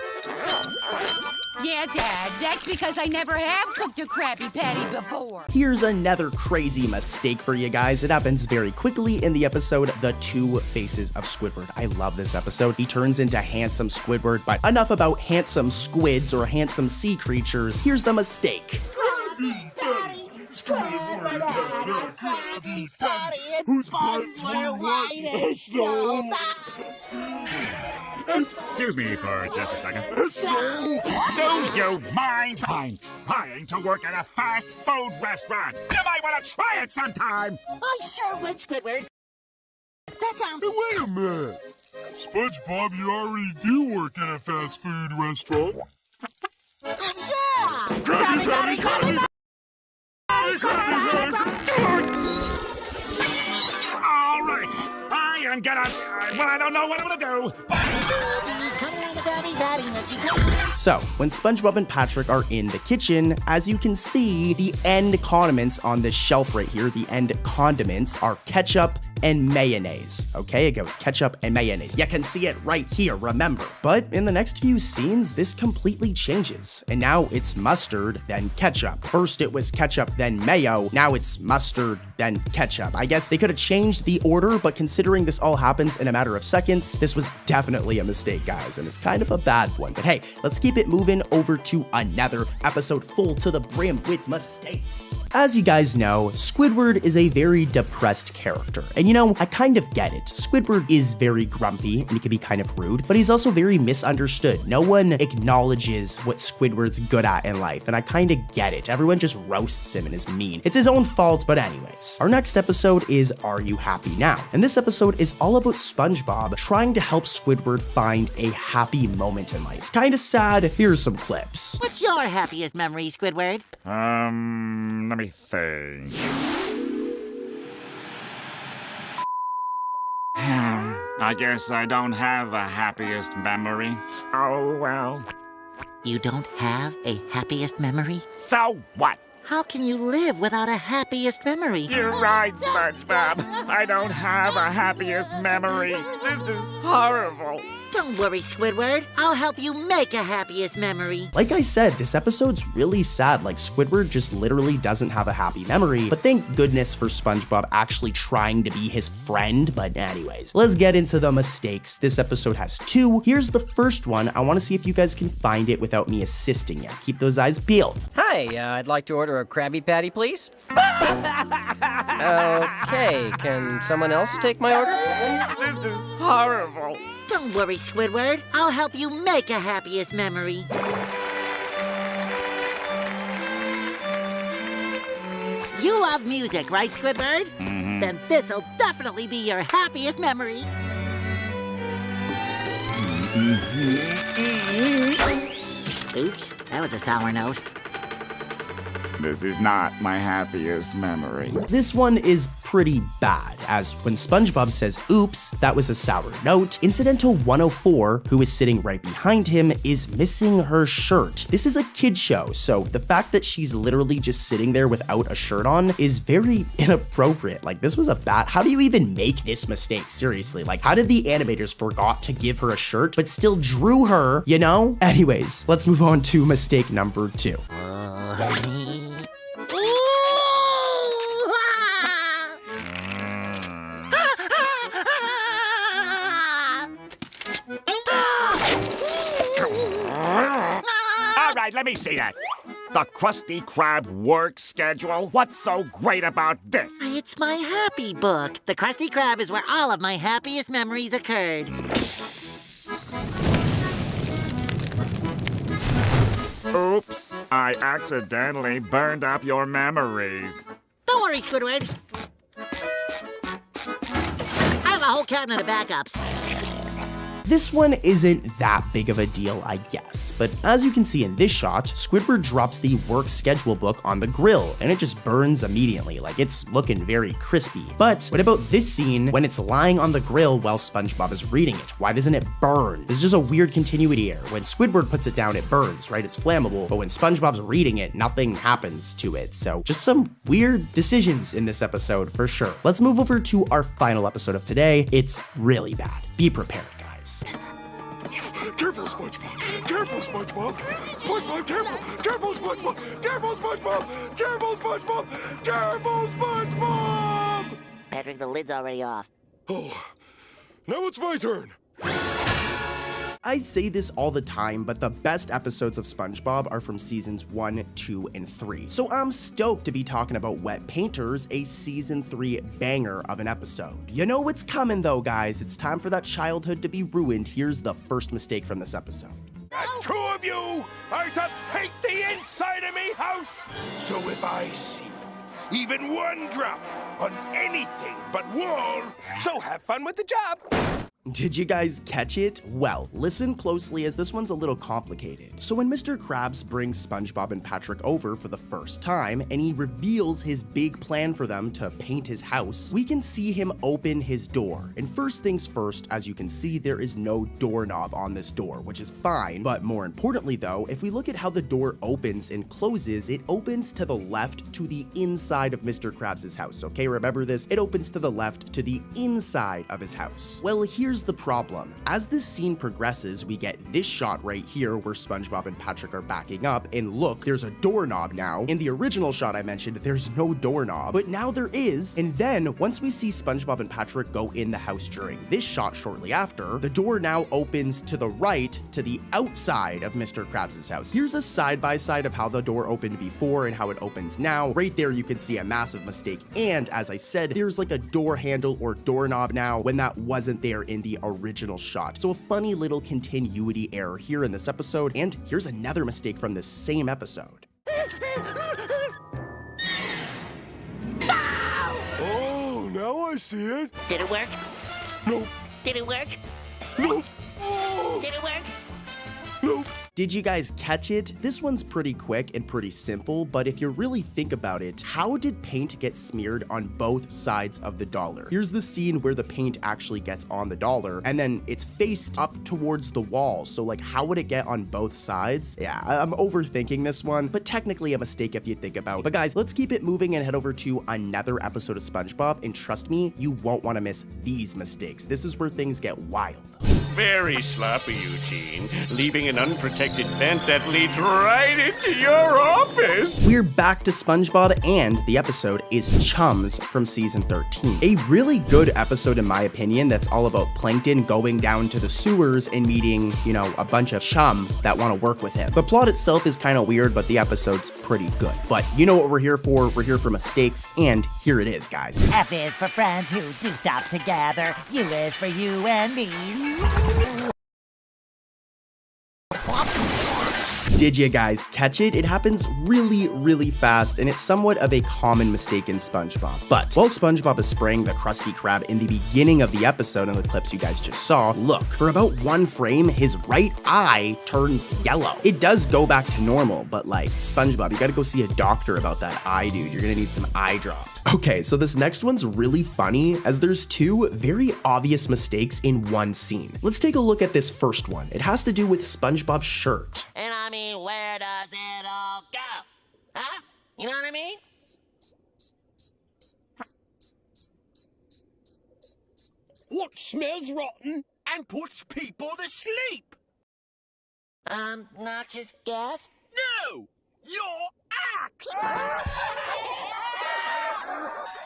Yeah, Dad, that's because I never have cooked a Krabby Patty before. Here's another crazy mistake for you guys. It happens very quickly in the episode, The Two Faces of Squidward. I love this episode. He turns into handsome Squidward, but enough about handsome squids or handsome sea creatures. Here's the mistake. Krabby Patty, Squidward had a Krabby Patty, whose butts were white as snow. Excuse me for just a second. Do you mind? I'm trying to work at a fast food restaurant. You might want to try it sometime. I sure would, Squidward. That sounds... Wait a minute. SpongeBob, you already do work at a fast food restaurant. Yeah! Krabby Patty, Krabby All right. I am gonna... well, I don't know what I'm gonna do. So, when SpongeBob and Patrick are in the kitchen, as you can see, the end condiments on this shelf right here, the end condiments are ketchup and mayonnaise. Okay, it goes ketchup and mayonnaise. You can see it right here, remember. But in the next few scenes, this completely changes. And now it's mustard, then ketchup. First it was ketchup, then mayo. Now it's mustard, then ketchup. I guess they could have changed the order, but considering this all happens in a matter of seconds, this was definitely a mistake, guys, and it's kind of a bad one. But hey, let's keep it moving over to another episode full to the brim with mistakes. As you guys know, Squidward is a very depressed character, and you know, I kind of get it. Squidward is very grumpy, and he can be kind of rude, but he's also very misunderstood. No one acknowledges what Squidward's good at in life, and I kind of get it. Everyone just roasts him and is mean. It's his own fault, but anyways. Our next episode is Are You Happy Now? And this episode is all about SpongeBob trying to help Squidward find a happy moment in life. It's kind of sad. Here's some clips. What's your happiest memory, Squidward? Let me think. I guess I don't have a happiest memory. Oh, well. You don't have a happiest memory? So what? How can you live without a happiest memory? You're right, SpongeBob. I don't have a happiest memory. This is horrible. Don't worry, Squidward. I'll help you make a happiest memory. Like I said, this episode's really sad. Like, Squidward just literally doesn't have a happy memory, but thank goodness for SpongeBob actually trying to be his friend. But anyways, let's get into the mistakes. This episode has two. Here's the first one. I want to see if you guys can find it without me assisting you. Keep those eyes peeled. Hi, I'd like to order a Krabby Patty, please. Okay, can someone else take my order? This is horrible. Don't worry, Squidward. I'll help you make a happiest memory. You love music, right, Squidward? Mm-hmm. Then this'll definitely be your happiest memory. Oops, that was a sour note. This is not my happiest memory. This one is pretty bad, as when SpongeBob says oops, that was a sour note, Incidental 104, who is sitting right behind him, is missing her shirt. This is a kid show, so the fact that she's literally just sitting there without a shirt on is very inappropriate. Like, this was a bad, how do you even make this mistake? Seriously, like, how did the animators forgot to give her a shirt, but still drew her, you know? Anyways, let's move on to mistake number 2. All right, let me see that. The Krusty Krab work schedule? What's so great about this? It's my happy book. The Krusty Krab is where all of my happiest memories occurred. Oops, I accidentally burned up your memories. Don't worry, Squidward. whole cabinet of backups. This one isn't that big of a deal, I guess, but as you can see in this shot, Squidward drops the work schedule book on the grill, and it just burns immediately, like it's looking very crispy. But what about this scene when it's lying on the grill while SpongeBob is reading it? Why doesn't it burn? There's just a weird continuity error. When Squidward puts it down, it burns, right? It's flammable, but when SpongeBob's reading it, nothing happens to it. So just some weird decisions in this episode for sure. Let's move over to our final episode of today. It's really bad. Be prepared, guys. Careful, SpongeBob! Careful, SpongeBob! SpongeBob, careful! Careful, SpongeBob! Careful, SpongeBob! Careful, SpongeBob! Careful, SpongeBob! Patrick, the lid's already off. Oh, now it's my turn. I say this all the time, but the best episodes of SpongeBob are from seasons 1, 2, and 3. So I'm stoked to be talking about Wet Painters, a season 3 banger of an episode. You know what's coming though, guys. It's time for that childhood to be ruined. Here's the first mistake from this episode. And two of you are to paint the inside of me house. So if I see even one drop on anything but wall, so have fun with the job. Did you guys catch it? Well, listen closely as this one's a little complicated. So when Mr. Krabs brings SpongeBob and Patrick over for the first time, and he reveals his big plan for them to paint his house, we can see him open his door. And first things first, as you can see, there is no doorknob on this door, which is fine. But more importantly though, if we look at how the door opens and closes, it opens to the left to the inside of Mr. Krabs' house, okay? Remember this? It opens to the left to the inside of his house. Well, here's the problem. As this scene progresses, we get this shot right here where SpongeBob and Patrick are backing up, and look, there's a doorknob now. In the original shot I mentioned, there's no doorknob, but now there is. And then once we see SpongeBob and Patrick go in the house during this shot shortly after, the door now opens to the right to the outside of Mr. Krabs' house. Here's a side-by-side of how the door opened before and how it opens now. Right there you can see a massive mistake, and as I said, there's like a door handle or doorknob now when that wasn't there in the original shot. So a funny little continuity error here in this episode, and here's another mistake from this same episode. Oh, now I see it. Did it work? Nope. Did it work? Nope. Did it work? Nope. Did you guys catch it? This one's pretty quick and pretty simple, but if you really think about it, how did paint get smeared on both sides of the dollar? Here's the scene where the paint actually gets on the dollar, and then it's faced up towards the wall. So like, how would it get on both sides? Yeah, I'm overthinking this one, but technically a mistake if you think about it. But guys, let's keep it moving and head over to another episode of SpongeBob, and trust me, you won't want to miss these mistakes. This is where things get wild. Very sloppy, Eugene. Leaving an unprotected vent that leads right into your office. We're back to SpongeBob, and the episode is Chums from season 13. A really good episode in my opinion that's all about Plankton going down to the sewers and meeting, you know, a bunch of chum that want to work with him. The plot itself is kind of weird, but the episode's pretty good. But you know what we're here for? We're here for mistakes, and here it is, guys. F is for friends who do stop together. U is for you and me. Did you guys catch it? It happens really, really fast, and it's somewhat of a common mistake in SpongeBob. But while SpongeBob is spraying the Krusty Krab in the beginning of the episode in the clips you guys just saw, look, for about one frame, his right eye turns yellow. It does go back to normal, but like, SpongeBob, you gotta go see a doctor about that eye, dude. You're gonna need some eye drops. Okay, so this next one's really funny as there's two very obvious mistakes in one scene. Let's take a look at this first one. It has to do with SpongeBob's shirt. And I mean, where does it all go? Huh? You know what I mean? What smells rotten and puts people to sleep? Noxious gas? No! Your act!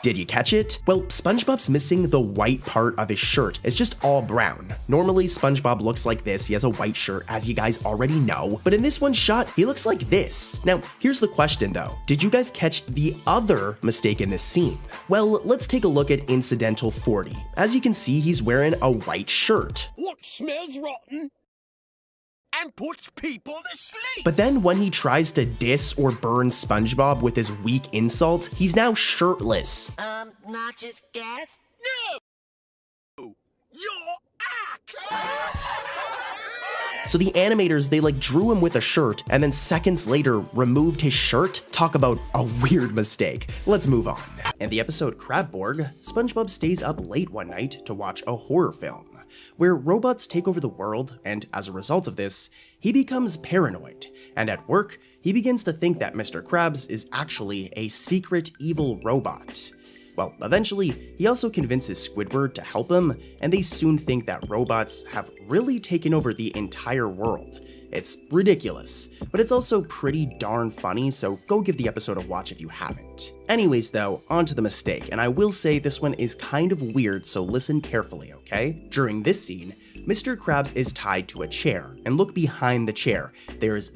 Did you catch it? Well, SpongeBob's missing the white part of his shirt. It's just all brown. Normally, SpongeBob looks like this. He has a white shirt, as you guys already know. But in this one shot, he looks like this. Now, here's the question though. Did you guys catch the other mistake in this scene? Well, let's take a look at Incidental 40. As you can see, he's wearing a white shirt. What smells rotten and puts people to sleep? But then when he tries to diss or burn SpongeBob with his weak insult, he's now shirtless. Noxious gas? No! your act! So the animators, they like drew him with a shirt and then seconds later removed his shirt. Talk about a weird mistake. Let's move on. In the episode Crabborg, SpongeBob stays up late one night to watch a horror film where robots take over the world, and as a result of this, he becomes paranoid. And at work, he begins to think that Mr. Krabs is actually a secret evil robot. Well, eventually, he also convinces Squidward to help him, and they soon think that robots have really taken over the entire world. It's ridiculous, but it's also pretty darn funny, so go give the episode a watch if you haven't. Anyways though, on to the mistake, and I will say this one is kind of weird, so listen carefully, okay? During this scene, Mr. Krabs is tied to a chair, and look behind the chair. There's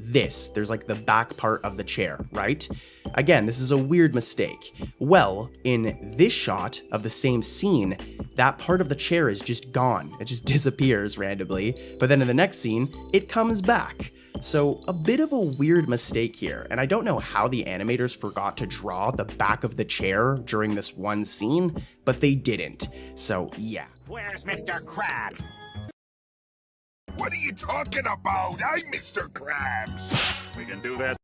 like the back part of the chair, right? Again, this is a weird mistake. Well, in this shot of the same scene, that part of the chair is just gone. It just disappears randomly, but then in the next scene, it comes back. So a bit of a weird mistake here, and I don't know how the animators forgot to draw the back of the chair during this one scene, but they didn't. So yeah. Where's Mr. Krabs? What are you talking about? I'm Mr. Krabs. We can do this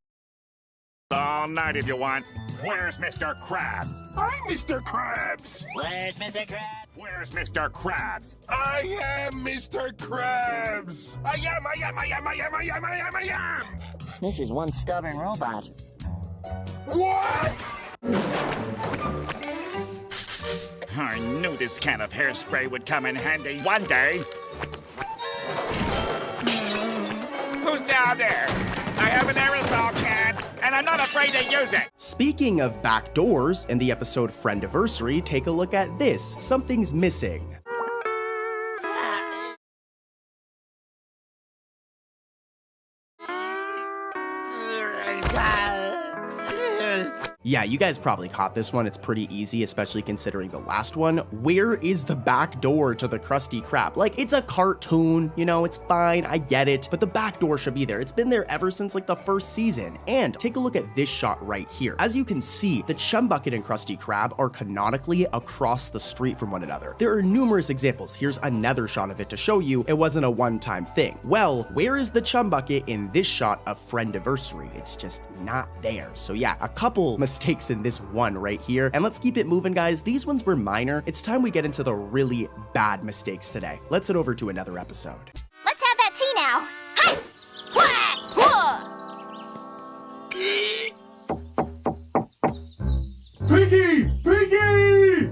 all night if you want. Where's Mr. Krabs? I'm Mr. Krabs. Where's Mr. Krabs? Where's Mr. Krabs? I am Mr. Krabs. I am. This is one stubborn robot. What? I knew this can of hairspray would come in handy one day. Who's down there? I have an aerosol can, and I'm not afraid to use it. Speaking of back doors, in the episode Friendiversary, take a look at this. Something's missing. Yeah, you guys probably caught this one. It's pretty easy, especially considering the last one. Where is the back door to the Krusty Krab? Like, it's a cartoon, you know, it's fine, I get it, but the back door should be there. It's been there ever since like the first season. And take a look at this shot right here. As you can see, the Chum Bucket and Krusty Krab are canonically across the street from one another. There are numerous examples. Here's another shot of it to show you it wasn't a one-time thing. Well, where is the Chum Bucket in this shot of Friendiversary? It's just not there. So yeah, a couple mistakes in this one right here. And let's keep it moving, guys. These ones were minor. It's time we get into the really bad mistakes today. Let's head over to another episode. Let's have that tea now. Hi! Pinky! Pinky!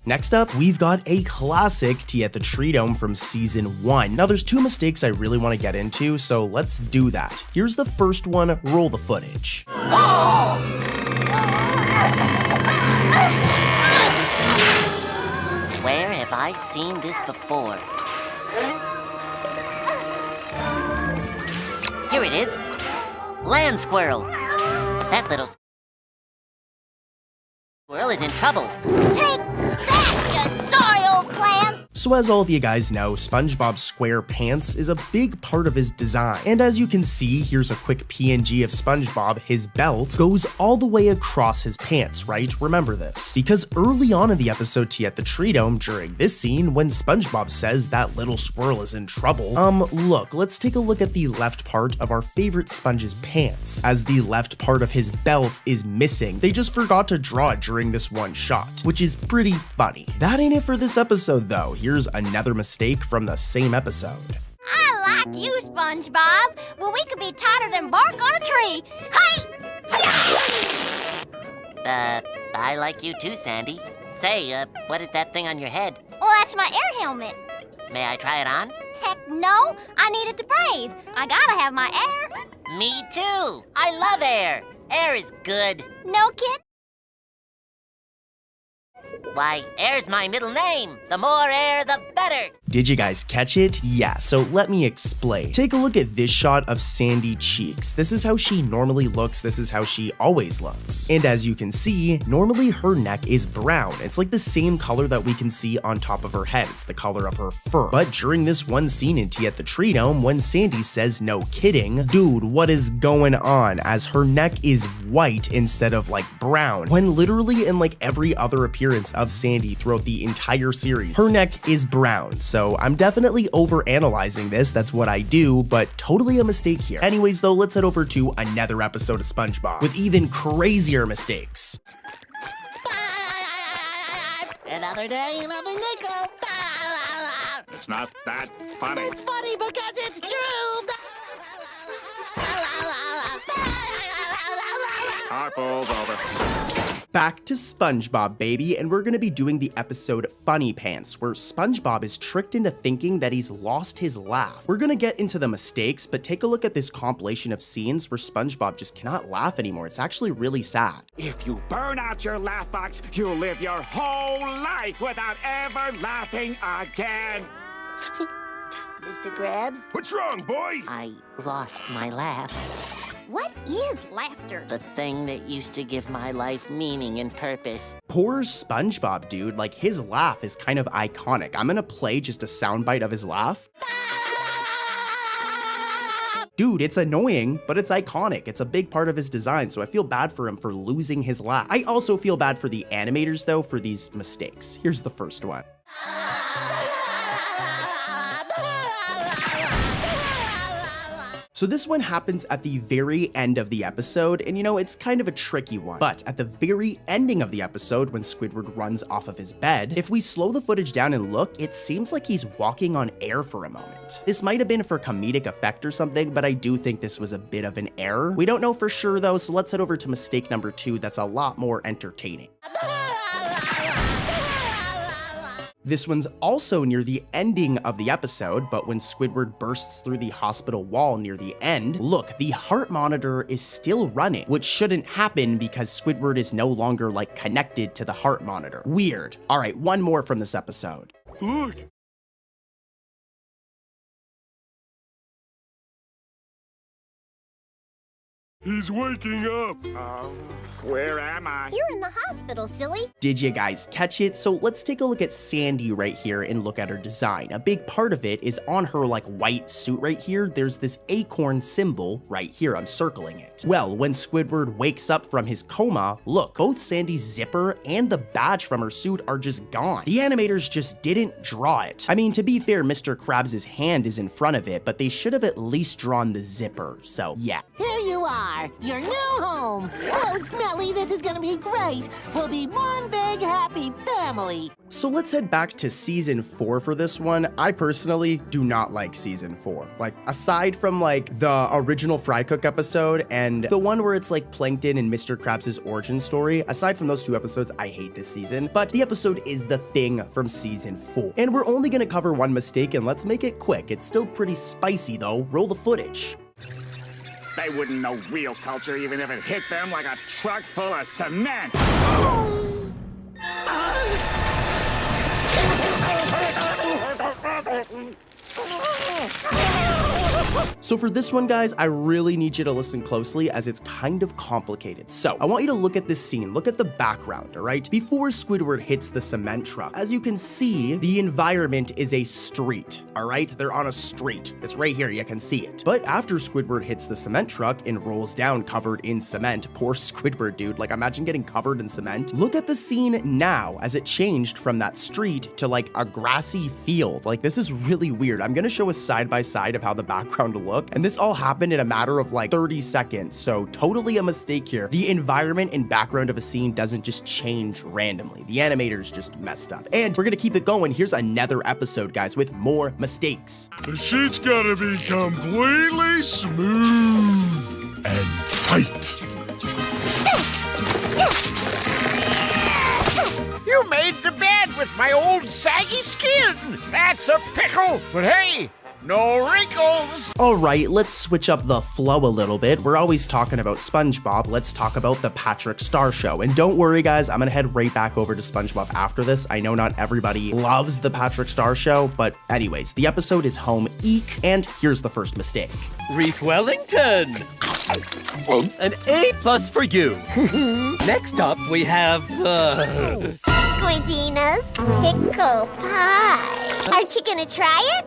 Next up, we've got a classic tea at the Tree Dome from season 1. Now there's two mistakes I really want to get into, so let's do that. Here's the first one, roll the footage. Where have I seen this before? Here it is. Land squirrel. That little squirrel is in trouble. Take that, you sorry old clam! So as all of you guys know, SpongeBob's square pants is a big part of his design. And as you can see, here's a quick PNG of SpongeBob. His belt goes all the way across his pants, right? Remember this. Because early on in the episode Tea at the Tree Dome, during this scene, when SpongeBob says that little squirrel is in trouble, look, let's take a look at the left part of our favorite Sponge's pants. As the left part of his belt is missing, they just forgot to draw it during this one shot, which is pretty funny. That ain't it for this episode though. Here's another mistake from the same episode. I like you, SpongeBob. Well, we could be tighter than bark on a tree. Hi! I like you too, Sandy. Say, what is that thing on your head? Well, that's my air helmet. May I try it on? Heck no, I need it to breathe. I gotta have my air. Me too. I love air. Air is good. No kid. Why, air's my middle name. The more air, the better. Did you guys catch it? Yeah, so let me explain. Take a look at this shot of Sandy Cheeks. This is how she normally looks. This is how she always looks. And as you can see, normally her neck is brown. It's like the same color that we can see on top of her head. It's the color of her fur. But during this one scene in Tea at the Tree Dome, when Sandy says no kidding, dude, what is going on? As her neck is white instead of like brown, when literally in like every other appearance of Sandy throughout the entire series, her neck is brown. So I'm definitely overanalyzing this, that's what I do, but totally a mistake here. Anyways though, let's head over to another episode of SpongeBob with even crazier mistakes. Another day, another nickel. It's not that funny. It's funny because it's true. Carpool's over. Back to SpongeBob, baby, and we're gonna be doing the episode Funny Pants, where SpongeBob is tricked into thinking that he's lost his laugh. We're gonna get into the mistakes, but take a look at this compilation of scenes where SpongeBob just cannot laugh anymore. It's actually really sad. If you burn out your laugh box, you'll live your whole life without ever laughing again. Mr. Krabs? What's wrong, boy? I lost my laugh. What is laughter? The thing that used to give my life meaning and purpose. Poor SpongeBob, dude. Like, his laugh is kind of iconic. I'm gonna play just a soundbite of his laugh. Dude, it's annoying, but it's iconic. It's a big part of his design, so I feel bad for him for losing his laugh. I also feel bad for the animators, though, for these mistakes. Here's the first one. So this one happens at the very end of the episode, and you know, it's kind of a tricky one. But at the very ending of the episode, when Squidward runs off of his bed, if we slow the footage down and look, it seems like he's walking on air for a moment. This might have been for comedic effect or something, but I do think this was a bit of an error. We don't know for sure though, so let's head over to mistake number 2 that's a lot more entertaining. This one's also near the ending of the episode, but when Squidward bursts through the hospital wall near the end, look, the heart monitor is still running, which shouldn't happen because Squidward is no longer like connected to the heart monitor. Weird. All right, one more from this episode. Look. He's waking up. Where am I? You're in the hospital, silly. Did you guys catch it? So let's take a look at Sandy right here and look at her design. A big part of it is on her like white suit right here. There's this acorn symbol right here. I'm circling it. Well, when Squidward wakes up from his coma, look, both Sandy's zipper and the badge from her suit are just gone. The animators just didn't draw it. I mean, to be fair, Mr. Krabs' hand is in front of it, but they should have at least drawn the zipper. So yeah. Here you are. Your new home. Oh, Smelly, this is gonna be great. We'll be one big happy family. So let's head back to season 4 for this one. I personally do not like season 4. Like, aside from like the original Fry Cook episode and the one where it's like Plankton and Mr. Krabs' origin story, aside from those 2 episodes, I hate this season. But the episode is The Thing from season 4. And we're only gonna cover one mistake, and let's make it quick. It's still pretty spicy though. Roll the footage. They wouldn't know real culture even if it hit them like a truck full of cement. So for this one, guys, I really need you to listen closely as it's kind of complicated. So I want you to look at this scene, look at the background, all right? Before Squidward hits the cement truck, as you can see, the environment is a street, all right? They're on a street. It's right here, you can see it. But after Squidward hits the cement truck and rolls down covered in cement, poor Squidward, dude, like imagine getting covered in cement. Look at the scene now as it changed from that street to like a grassy field. Like this is really weird. I'm gonna show a side by side of how the background look, and this all happened in a matter of like 30 seconds, so totally a mistake here. The environment and background of a scene doesn't just change randomly. The animators just messed up. And we're gonna keep it going. Here's another episode, guys, with more mistakes. The sheet's gotta be completely smooth and tight. You made the bed with my old saggy skin. That's a pickle. But hey, No wrinkles! Alright, let's switch up the flow a little bit. We're always talking about SpongeBob. Let's talk about the Patrick Star Show. And don't worry, guys, I'm gonna head right back over to SpongeBob after this. I know not everybody loves the Patrick Star Show, but anyways, the episode is home eek, and here's the first mistake. Reef Wellington! An A+ for you. Next up, we have, Squidina's pickle pie. Aren't you gonna try it?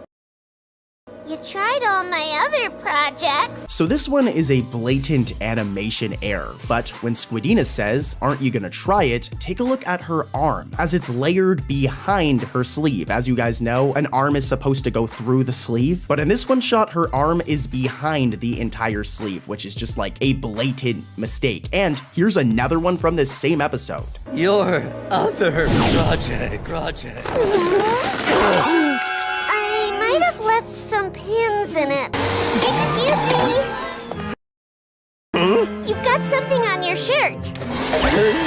You tried all my other projects. So this one is a blatant animation error, but when Squidina says, aren't you gonna try it, take a look at her arm, as it's layered behind her sleeve. As you guys know, an arm is supposed to go through the sleeve, but in this one shot, her arm is behind the entire sleeve, which is just like a blatant mistake. And here's another one from this same episode. your other project. I might have left some pins in it. Excuse me? You've got something on your shirt. Pretty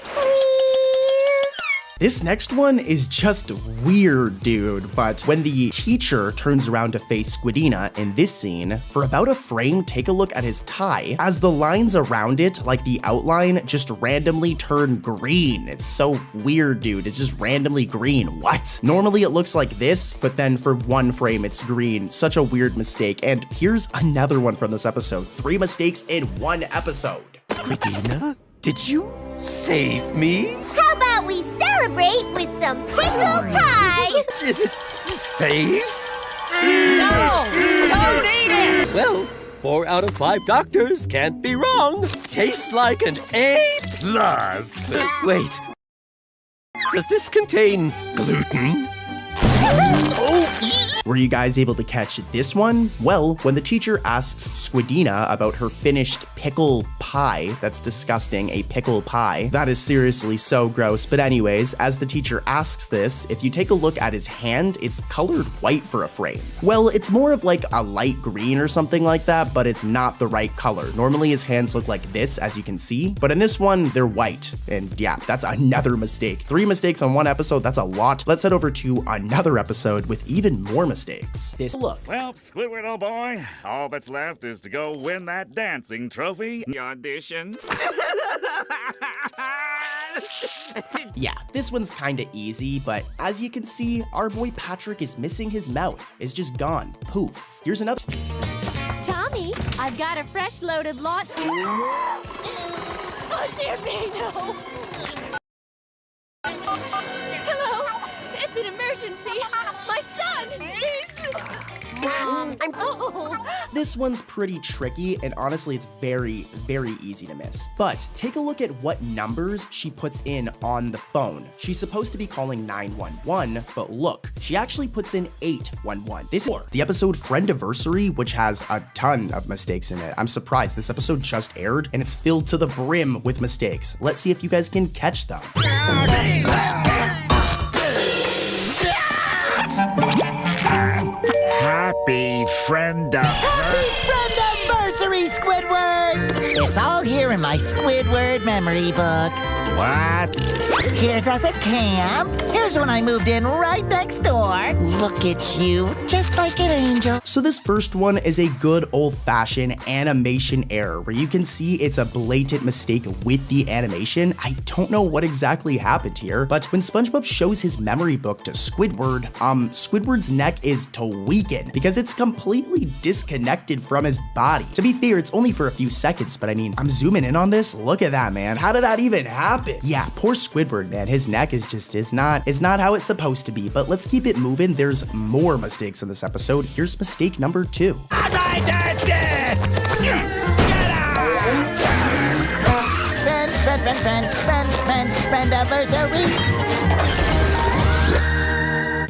please? This next one is just weird, dude, but when the teacher turns around to face Squidina in this scene, for about a frame, take a look at his tie, as the lines around it, like the outline, just randomly turn green. It's so weird, dude. It's just randomly green. What? Normally it looks like this, but then for one frame, it's green. Such a weird mistake. And here's another one from this episode. 3 mistakes in one episode. Squidina, did you save me? How about we celebrate with some pickle pie? Save? No! Don't eat it! Well, 4 out of 5 doctors can't be wrong. Tastes like an A+. Wait, does this contain gluten? Were you guys able to catch this one? Well, when the teacher asks Squidina about her finished pickle pie, that's disgusting, a pickle pie. That is seriously so gross. But anyways, as the teacher asks this, if you take a look at his hand, it's colored white for a frame. Well, it's more of like a light green or something like that, but it's not the right color. Normally his hands look like this, as you can see, but in this one, they're white. And yeah, that's another mistake. 3 mistakes on one episode, that's a lot. Let's head over to another episode with even more mistakes. Look. Well, Squidward, old boy, all that's left is to go win that dancing trophy audition. Yeah, this one's kinda easy, but as you can see, our boy Patrick is missing his mouth. It's just gone. Poof. Here's another. Tommy, I've got a fresh loaded lot. Oh, dear me, no. Hello, it's an emergency. My son, please. Mom, This one's pretty tricky, and honestly, it's very, very easy to miss. But take a look at what numbers she puts in on the phone. She's supposed to be calling 911, but look, she actually puts in 811. This is the episode Friendiversary, which has a ton of mistakes in it. I'm surprised. This episode just aired, and it's filled to the brim with mistakes. Let's see if you guys can catch them. Happy Friendiversary, Squidward! It's all here in my Squidward memory book. What? Here's us at camp. Here's when I moved in right next door. Look at you, just like an angel. So this first one is a good old-fashioned animation error where you can see it's a blatant mistake with the animation. I don't know what exactly happened here, but when SpongeBob shows his memory book to Squidward, Squidward's neck is tweaking because it's completely disconnected from his body. To be fair, it's only for a few seconds, but I mean, I'm zooming in on this. Look at that, man. How did that even happen? Yeah, poor Squidward, man. His neck is just is not how it's supposed to be. But let's keep it moving. There's more mistakes in this episode. Here's mistake number 2. Friendiversary.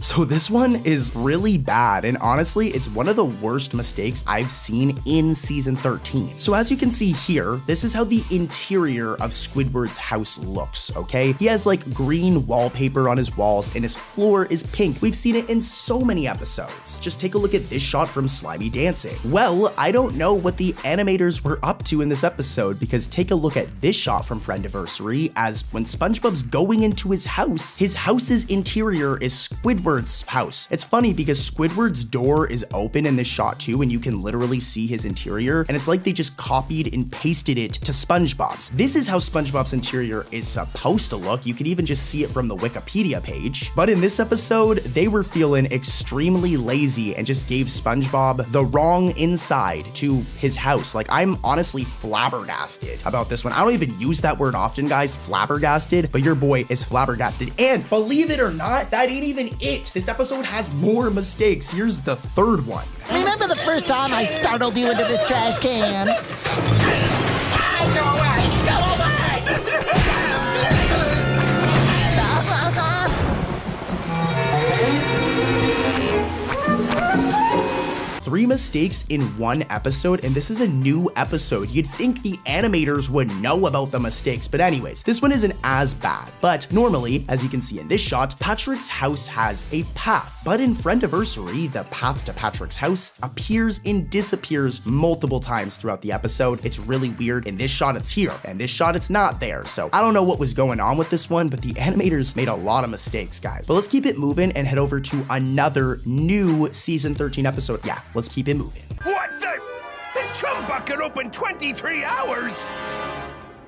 So this one is really bad, and honestly, it's one of the worst mistakes I've seen in season 13. So as you can see here, this is how the interior of Squidward's house looks, okay? He has like green wallpaper on his walls, and his floor is pink. We've seen it in so many episodes. Just take a look at this shot from Slimy Dancing. Well, I don't know what the animators were up to in this episode, because take a look at this shot from Friendiversary, as when SpongeBob's going into his house's interior is Squidward's house. It's funny because Squidward's door is open in this shot too, and you can literally see his interior, and it's like they just copied and pasted it to SpongeBob's. This is how SpongeBob's interior is supposed to look. You can even just see it from the Wikipedia page. But in this episode, they were feeling extremely lazy and just gave SpongeBob the wrong inside to his house. Like, I'm honestly flabbergasted about this one. I don't even use that word often, guys, flabbergasted, but your boy is flabbergasted. And believe it or not, that ain't even it. This episode has more mistakes. Here's the third one. Remember the first time I startled you into this trash can? Go away! Go away! 3 mistakes in one episode, and this is a new episode. You'd think the animators would know about the mistakes, but anyways, this one isn't as bad. But normally, as you can see in this shot, Patrick's house has a path. But in Friendiversary, the path to Patrick's house appears and disappears multiple times throughout the episode. It's really weird. In this shot, it's here, and this shot, it's not there. So I don't know what was going on with this one, but the animators made a lot of mistakes, guys. But let's keep it moving and head over to another new season 13 episode. Yeah, let's keep it moving. What the? The chum bucket opened 23 hours?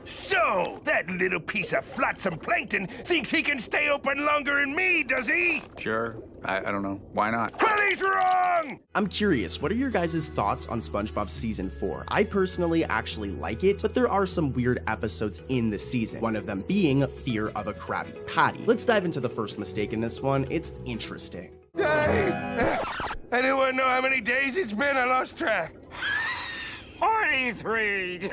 So, that little piece of flotsam plankton thinks he can stay open longer than me, does he? Sure. I don't know. Why not? Well, he's wrong! I'm curious, what are your guys' thoughts on SpongeBob Season 4? I personally actually like it, but there are some weird episodes in the season, one of them being Fear of a Krabby Patty. Let's dive into the first mistake in this one. It's interesting. Hey, I don't want to know how many days it's been. I lost track. 43.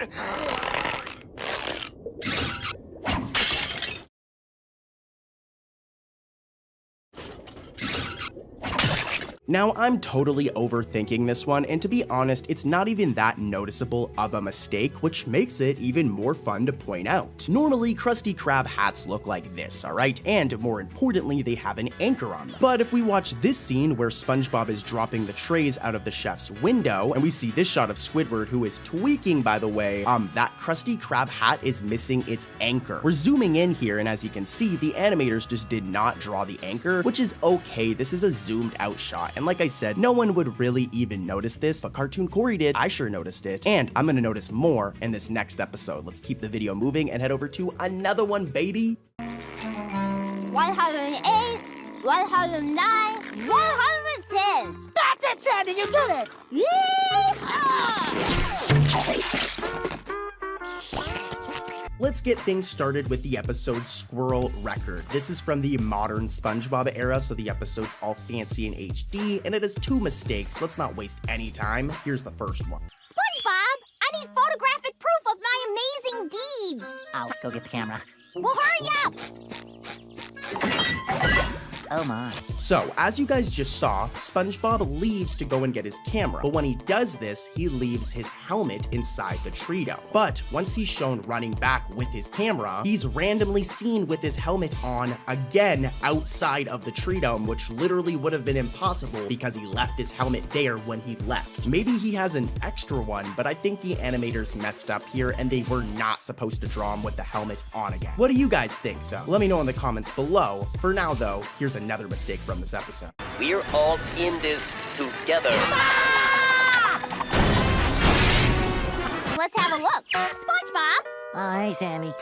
Now, I'm totally overthinking this one, and to be honest, it's not even that noticeable of a mistake, which makes it even more fun to point out. Normally, Krusty Krab hats look like this, alright? And more importantly, they have an anchor on them. But if we watch this scene where SpongeBob is dropping the trays out of the chef's window, and we see this shot of Squidward, who is tweaking, by the way, that Krusty Krab hat is missing its anchor. We're zooming in here, and as you can see, the animators just did not draw the anchor, which is okay. This is a zoomed out shot. And like I said, no one would really even notice this, but Cartoon Corey did. I sure noticed it, and I'm gonna notice more in this next episode. Let's keep the video moving and head over to another one, baby. 108, 109, 110. That's it, Sandy, you did it! Let's get things started with the episode Squirrel Record. This is from the modern SpongeBob era, so the episode's all fancy in HD, and it has 2 mistakes. Let's not waste any time. Here's the first one. SpongeBob, I need photographic proof of my amazing deeds. I'll go get the camera. Well, hurry up. Oh my. So, as you guys just saw, SpongeBob leaves to go and get his camera, but when he does this, he leaves his helmet inside the tree dome. But once he's shown running back with his camera, he's randomly seen with his helmet on again outside of the tree dome, which literally would have been impossible because he left his helmet there when he left. Maybe he has an extra one, but I think the animators messed up here and they were not supposed to draw him with the helmet on again. What do you guys think, though? Let me know in the comments below. For now, though, here's another mistake from this episode. We're all in this together. Let's have a look. SpongeBob? Oh, hey, Sandy.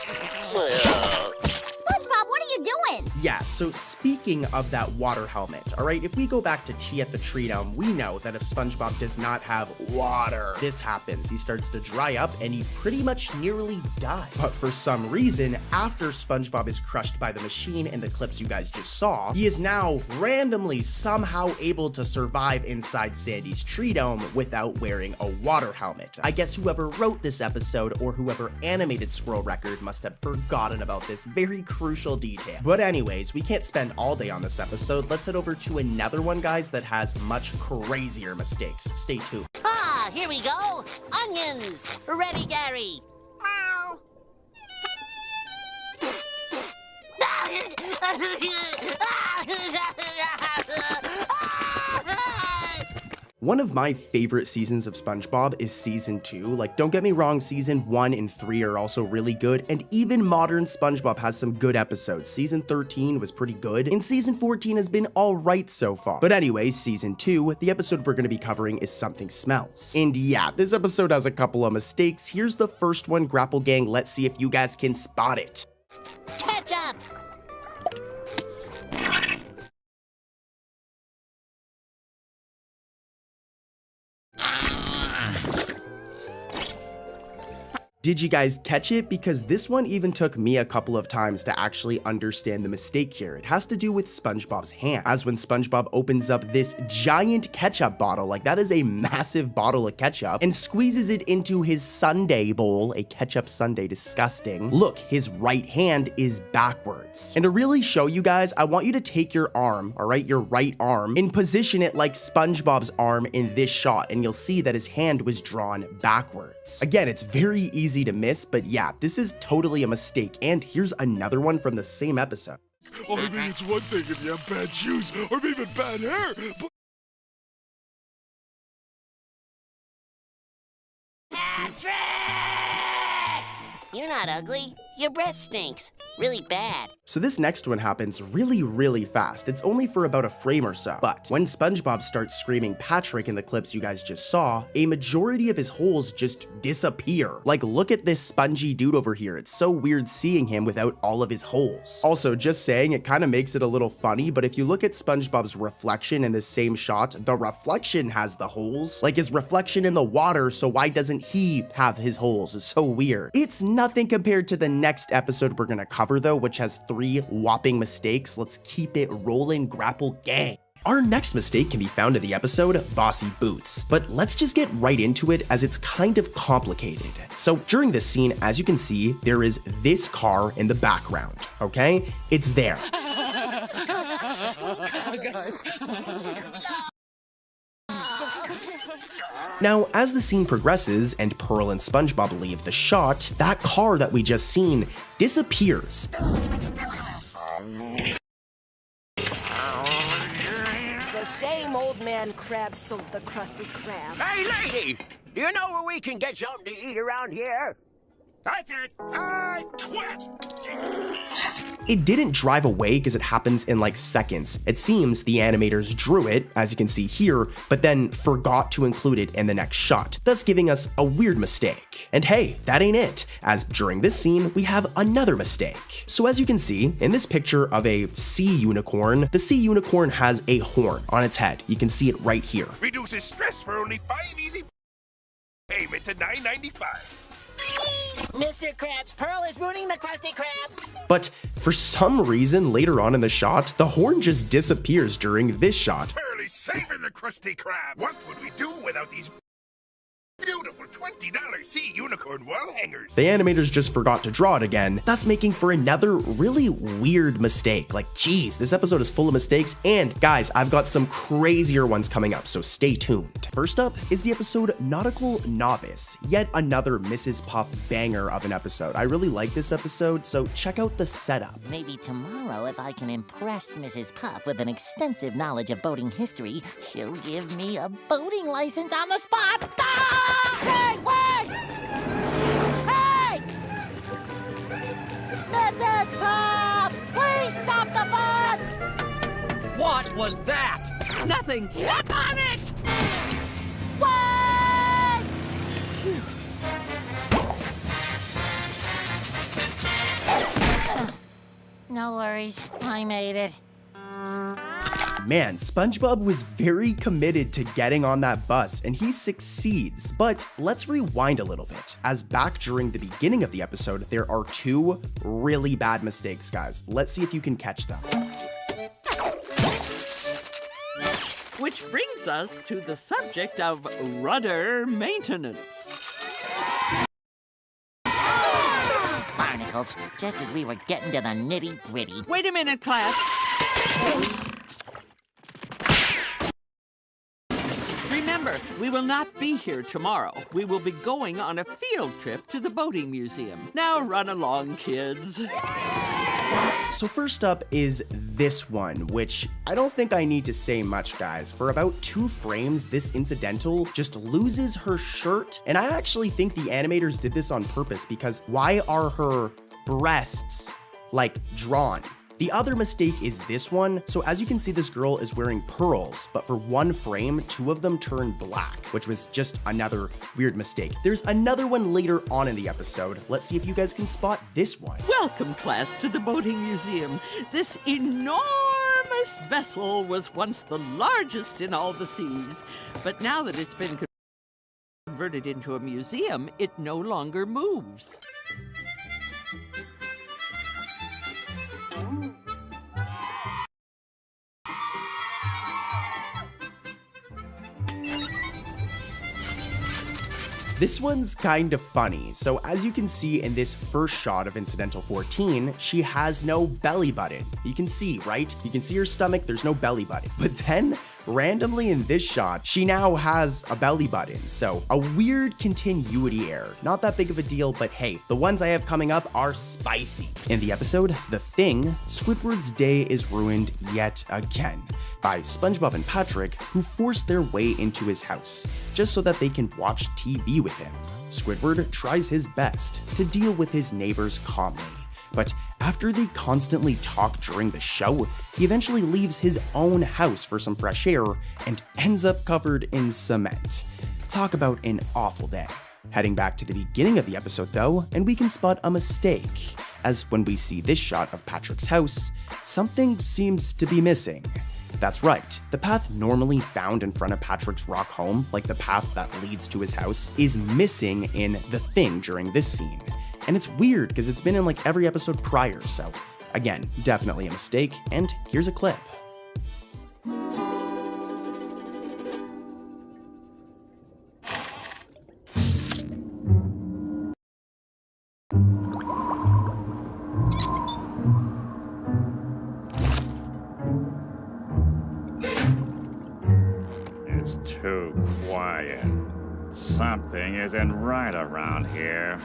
SpongeBob, what are you doing? Yeah, so speaking of that water helmet, all right, if we go back to Tea at the Tree Dome, we know that if SpongeBob does not have water, this happens. He starts to dry up and he pretty much nearly dies. But for some reason, after SpongeBob is crushed by the machine in the clips you guys just saw, he is now randomly somehow able to survive inside Sandy's Tree Dome without wearing a water helmet. I guess whoever wrote this episode or whoever animated Squirrel Record must have forgotten about this very crucial detail. detail. But anyways, we can't spend all day on this episode. Let's head over to another one, guys, that has much crazier mistakes. Stay tuned. Ah, here we go. Onions. Ready, Gary. Meow. One of my favorite seasons of SpongeBob is season 2. Like, don't get me wrong, season 1 and 3 are also really good, and even modern SpongeBob has some good episodes. Season 13 was pretty good, and season 14 has been alright so far. But anyways, season 2, the episode we're gonna be covering is Something Smells. And yeah, this episode has a couple of mistakes. Here's the first one, Grapple Gang. Let's see if you guys can spot it. Ketchup. Did you guys catch it? Because this one even took me a couple of times to actually understand the mistake here. It has to do with SpongeBob's hand. As when SpongeBob opens up this giant ketchup bottle, like that is a massive bottle of ketchup, and squeezes it into his sundae bowl, a ketchup sundae, disgusting. Look, his right hand is backwards. And to really show you guys, I want you to take your arm, all right, your right arm, and position it like SpongeBob's arm in this shot, and you'll see that his hand was drawn backwards. Again, it's very easy to miss, but yeah, this is totally a mistake. And here's another one from the same episode. I mean, it's one thing if you have bad shoes or even bad hair, but... Patrick! You're not ugly. Your breath stinks. Really bad. So this next one happens really fast. It's only for about a frame or so. But when SpongeBob starts screaming Patrick in the clips you guys just saw, a majority of his holes just disappear. Like, look at this spongy dude over here. It's so weird seeing him without all of his holes. Also, just saying, it kind of makes it a little funny, but if you look at SpongeBob's reflection in the same shot, the reflection has the holes. Like his reflection in the water, so why doesn't he have his holes? It's so weird. It's nothing compared to the next episode we're gonna cover though, which has 3 whopping mistakes. Let's keep it rolling, Grapple Gang. Our next mistake can be found in the episode Bossy Boots, but let's just get right into it as it's kind of complicated. So during this scene, as you can see, there is this car in the background, okay? It's there. Now, as the scene progresses and Pearl and SpongeBob leave the shot, that car that we just seen disappears. It's a shame old man Crab sold the Krusty Krab. Hey, lady! Do you know where we can get something to eat around here? That's it! I quit! It didn't drive away because it happens in like seconds. It seems the animators drew it, as you can see here, but then forgot to include it in the next shot, thus giving us a weird mistake. And hey, that ain't it, as during this scene, we have another mistake. So as you can see, in this picture of a sea unicorn, the sea unicorn has a horn on its head. You can see it right here. Reduces stress for only 5 easy payments at $9.95. Mr. Krabs, Pearl is ruining the Krusty Krab. But for some reason, later on in the shot, the horn just disappears during this shot. Pearl is saving the Krusty Krab. What would we do without these beautiful $20 sea unicorn wall hangers? The animators just forgot to draw it again, thus making for another really weird mistake. Like, geez, this episode is full of mistakes, and guys, I've got some crazier ones coming up, so stay tuned. First up is the episode Nautical Novice, yet another Mrs. Puff banger of an episode. I really like this episode, so check out the setup. Maybe tomorrow, if I can impress Mrs. Puff with an extensive knowledge of boating history, she'll give me a boating license on the spot. Ah! Hey, wait! Hey! Mrs. Puff! Please stop the bus! What was that? Nothing. Step on it! Wait! No worries, I made it. Man, SpongeBob was very committed to getting on that bus, and he succeeds. But let's rewind a little bit, as back during the beginning of the episode, there are 2 really bad mistakes, guys. Let's see if you can catch them. Which brings us to the subject of rudder maintenance. chemicals, just as we were getting to the nitty-gritty. Wait a minute, class. Remember, we will not be here tomorrow. We will be going on a field trip to the boating museum. Now run along, kids. So first up is this one, which I don't think I need to say much, guys. For about 2 frames, this incidental just loses her shirt, and I actually think the animators did this on purpose, because why are her breasts, like, drawn? The other mistake is this one. So as you can see, this girl is wearing pearls, but for 1 frame, 2 of them turn black, which was just another weird mistake. There's another one later on in the episode. Let's see if you guys can spot this one. Welcome, class, to the boating museum. This enormous vessel was once the largest in all the seas, but now that it's been converted into a museum, it no longer moves. This one's kind of funny. So as you can see in this first shot of Incidental 14, she has no belly button. You can see, right? You can see her stomach, there's no belly button. But then, randomly in this shot, she now has a belly button. So a weird continuity error. Not that big of a deal, but hey, the ones I have coming up are spicy. In the episode, The Thing, Squidward's day is ruined yet again by SpongeBob and Patrick, who force their way into his house, just so that they can watch TV with him. Squidward tries his best to deal with his neighbors calmly, but after they constantly talk during the show, he eventually leaves his own house for some fresh air and ends up covered in cement. Talk about an awful day. Heading back to the beginning of the episode though, and we can spot a mistake, as when we see this shot of Patrick's house, something seems to be missing. That's right, the path normally found in front of Patrick's rock home, like the path that leads to his house, is missing in The Thing during this scene. And it's weird because it's been in like every episode prior, so again, definitely a mistake, and here's a clip. It's too quiet. Something isn't right around here.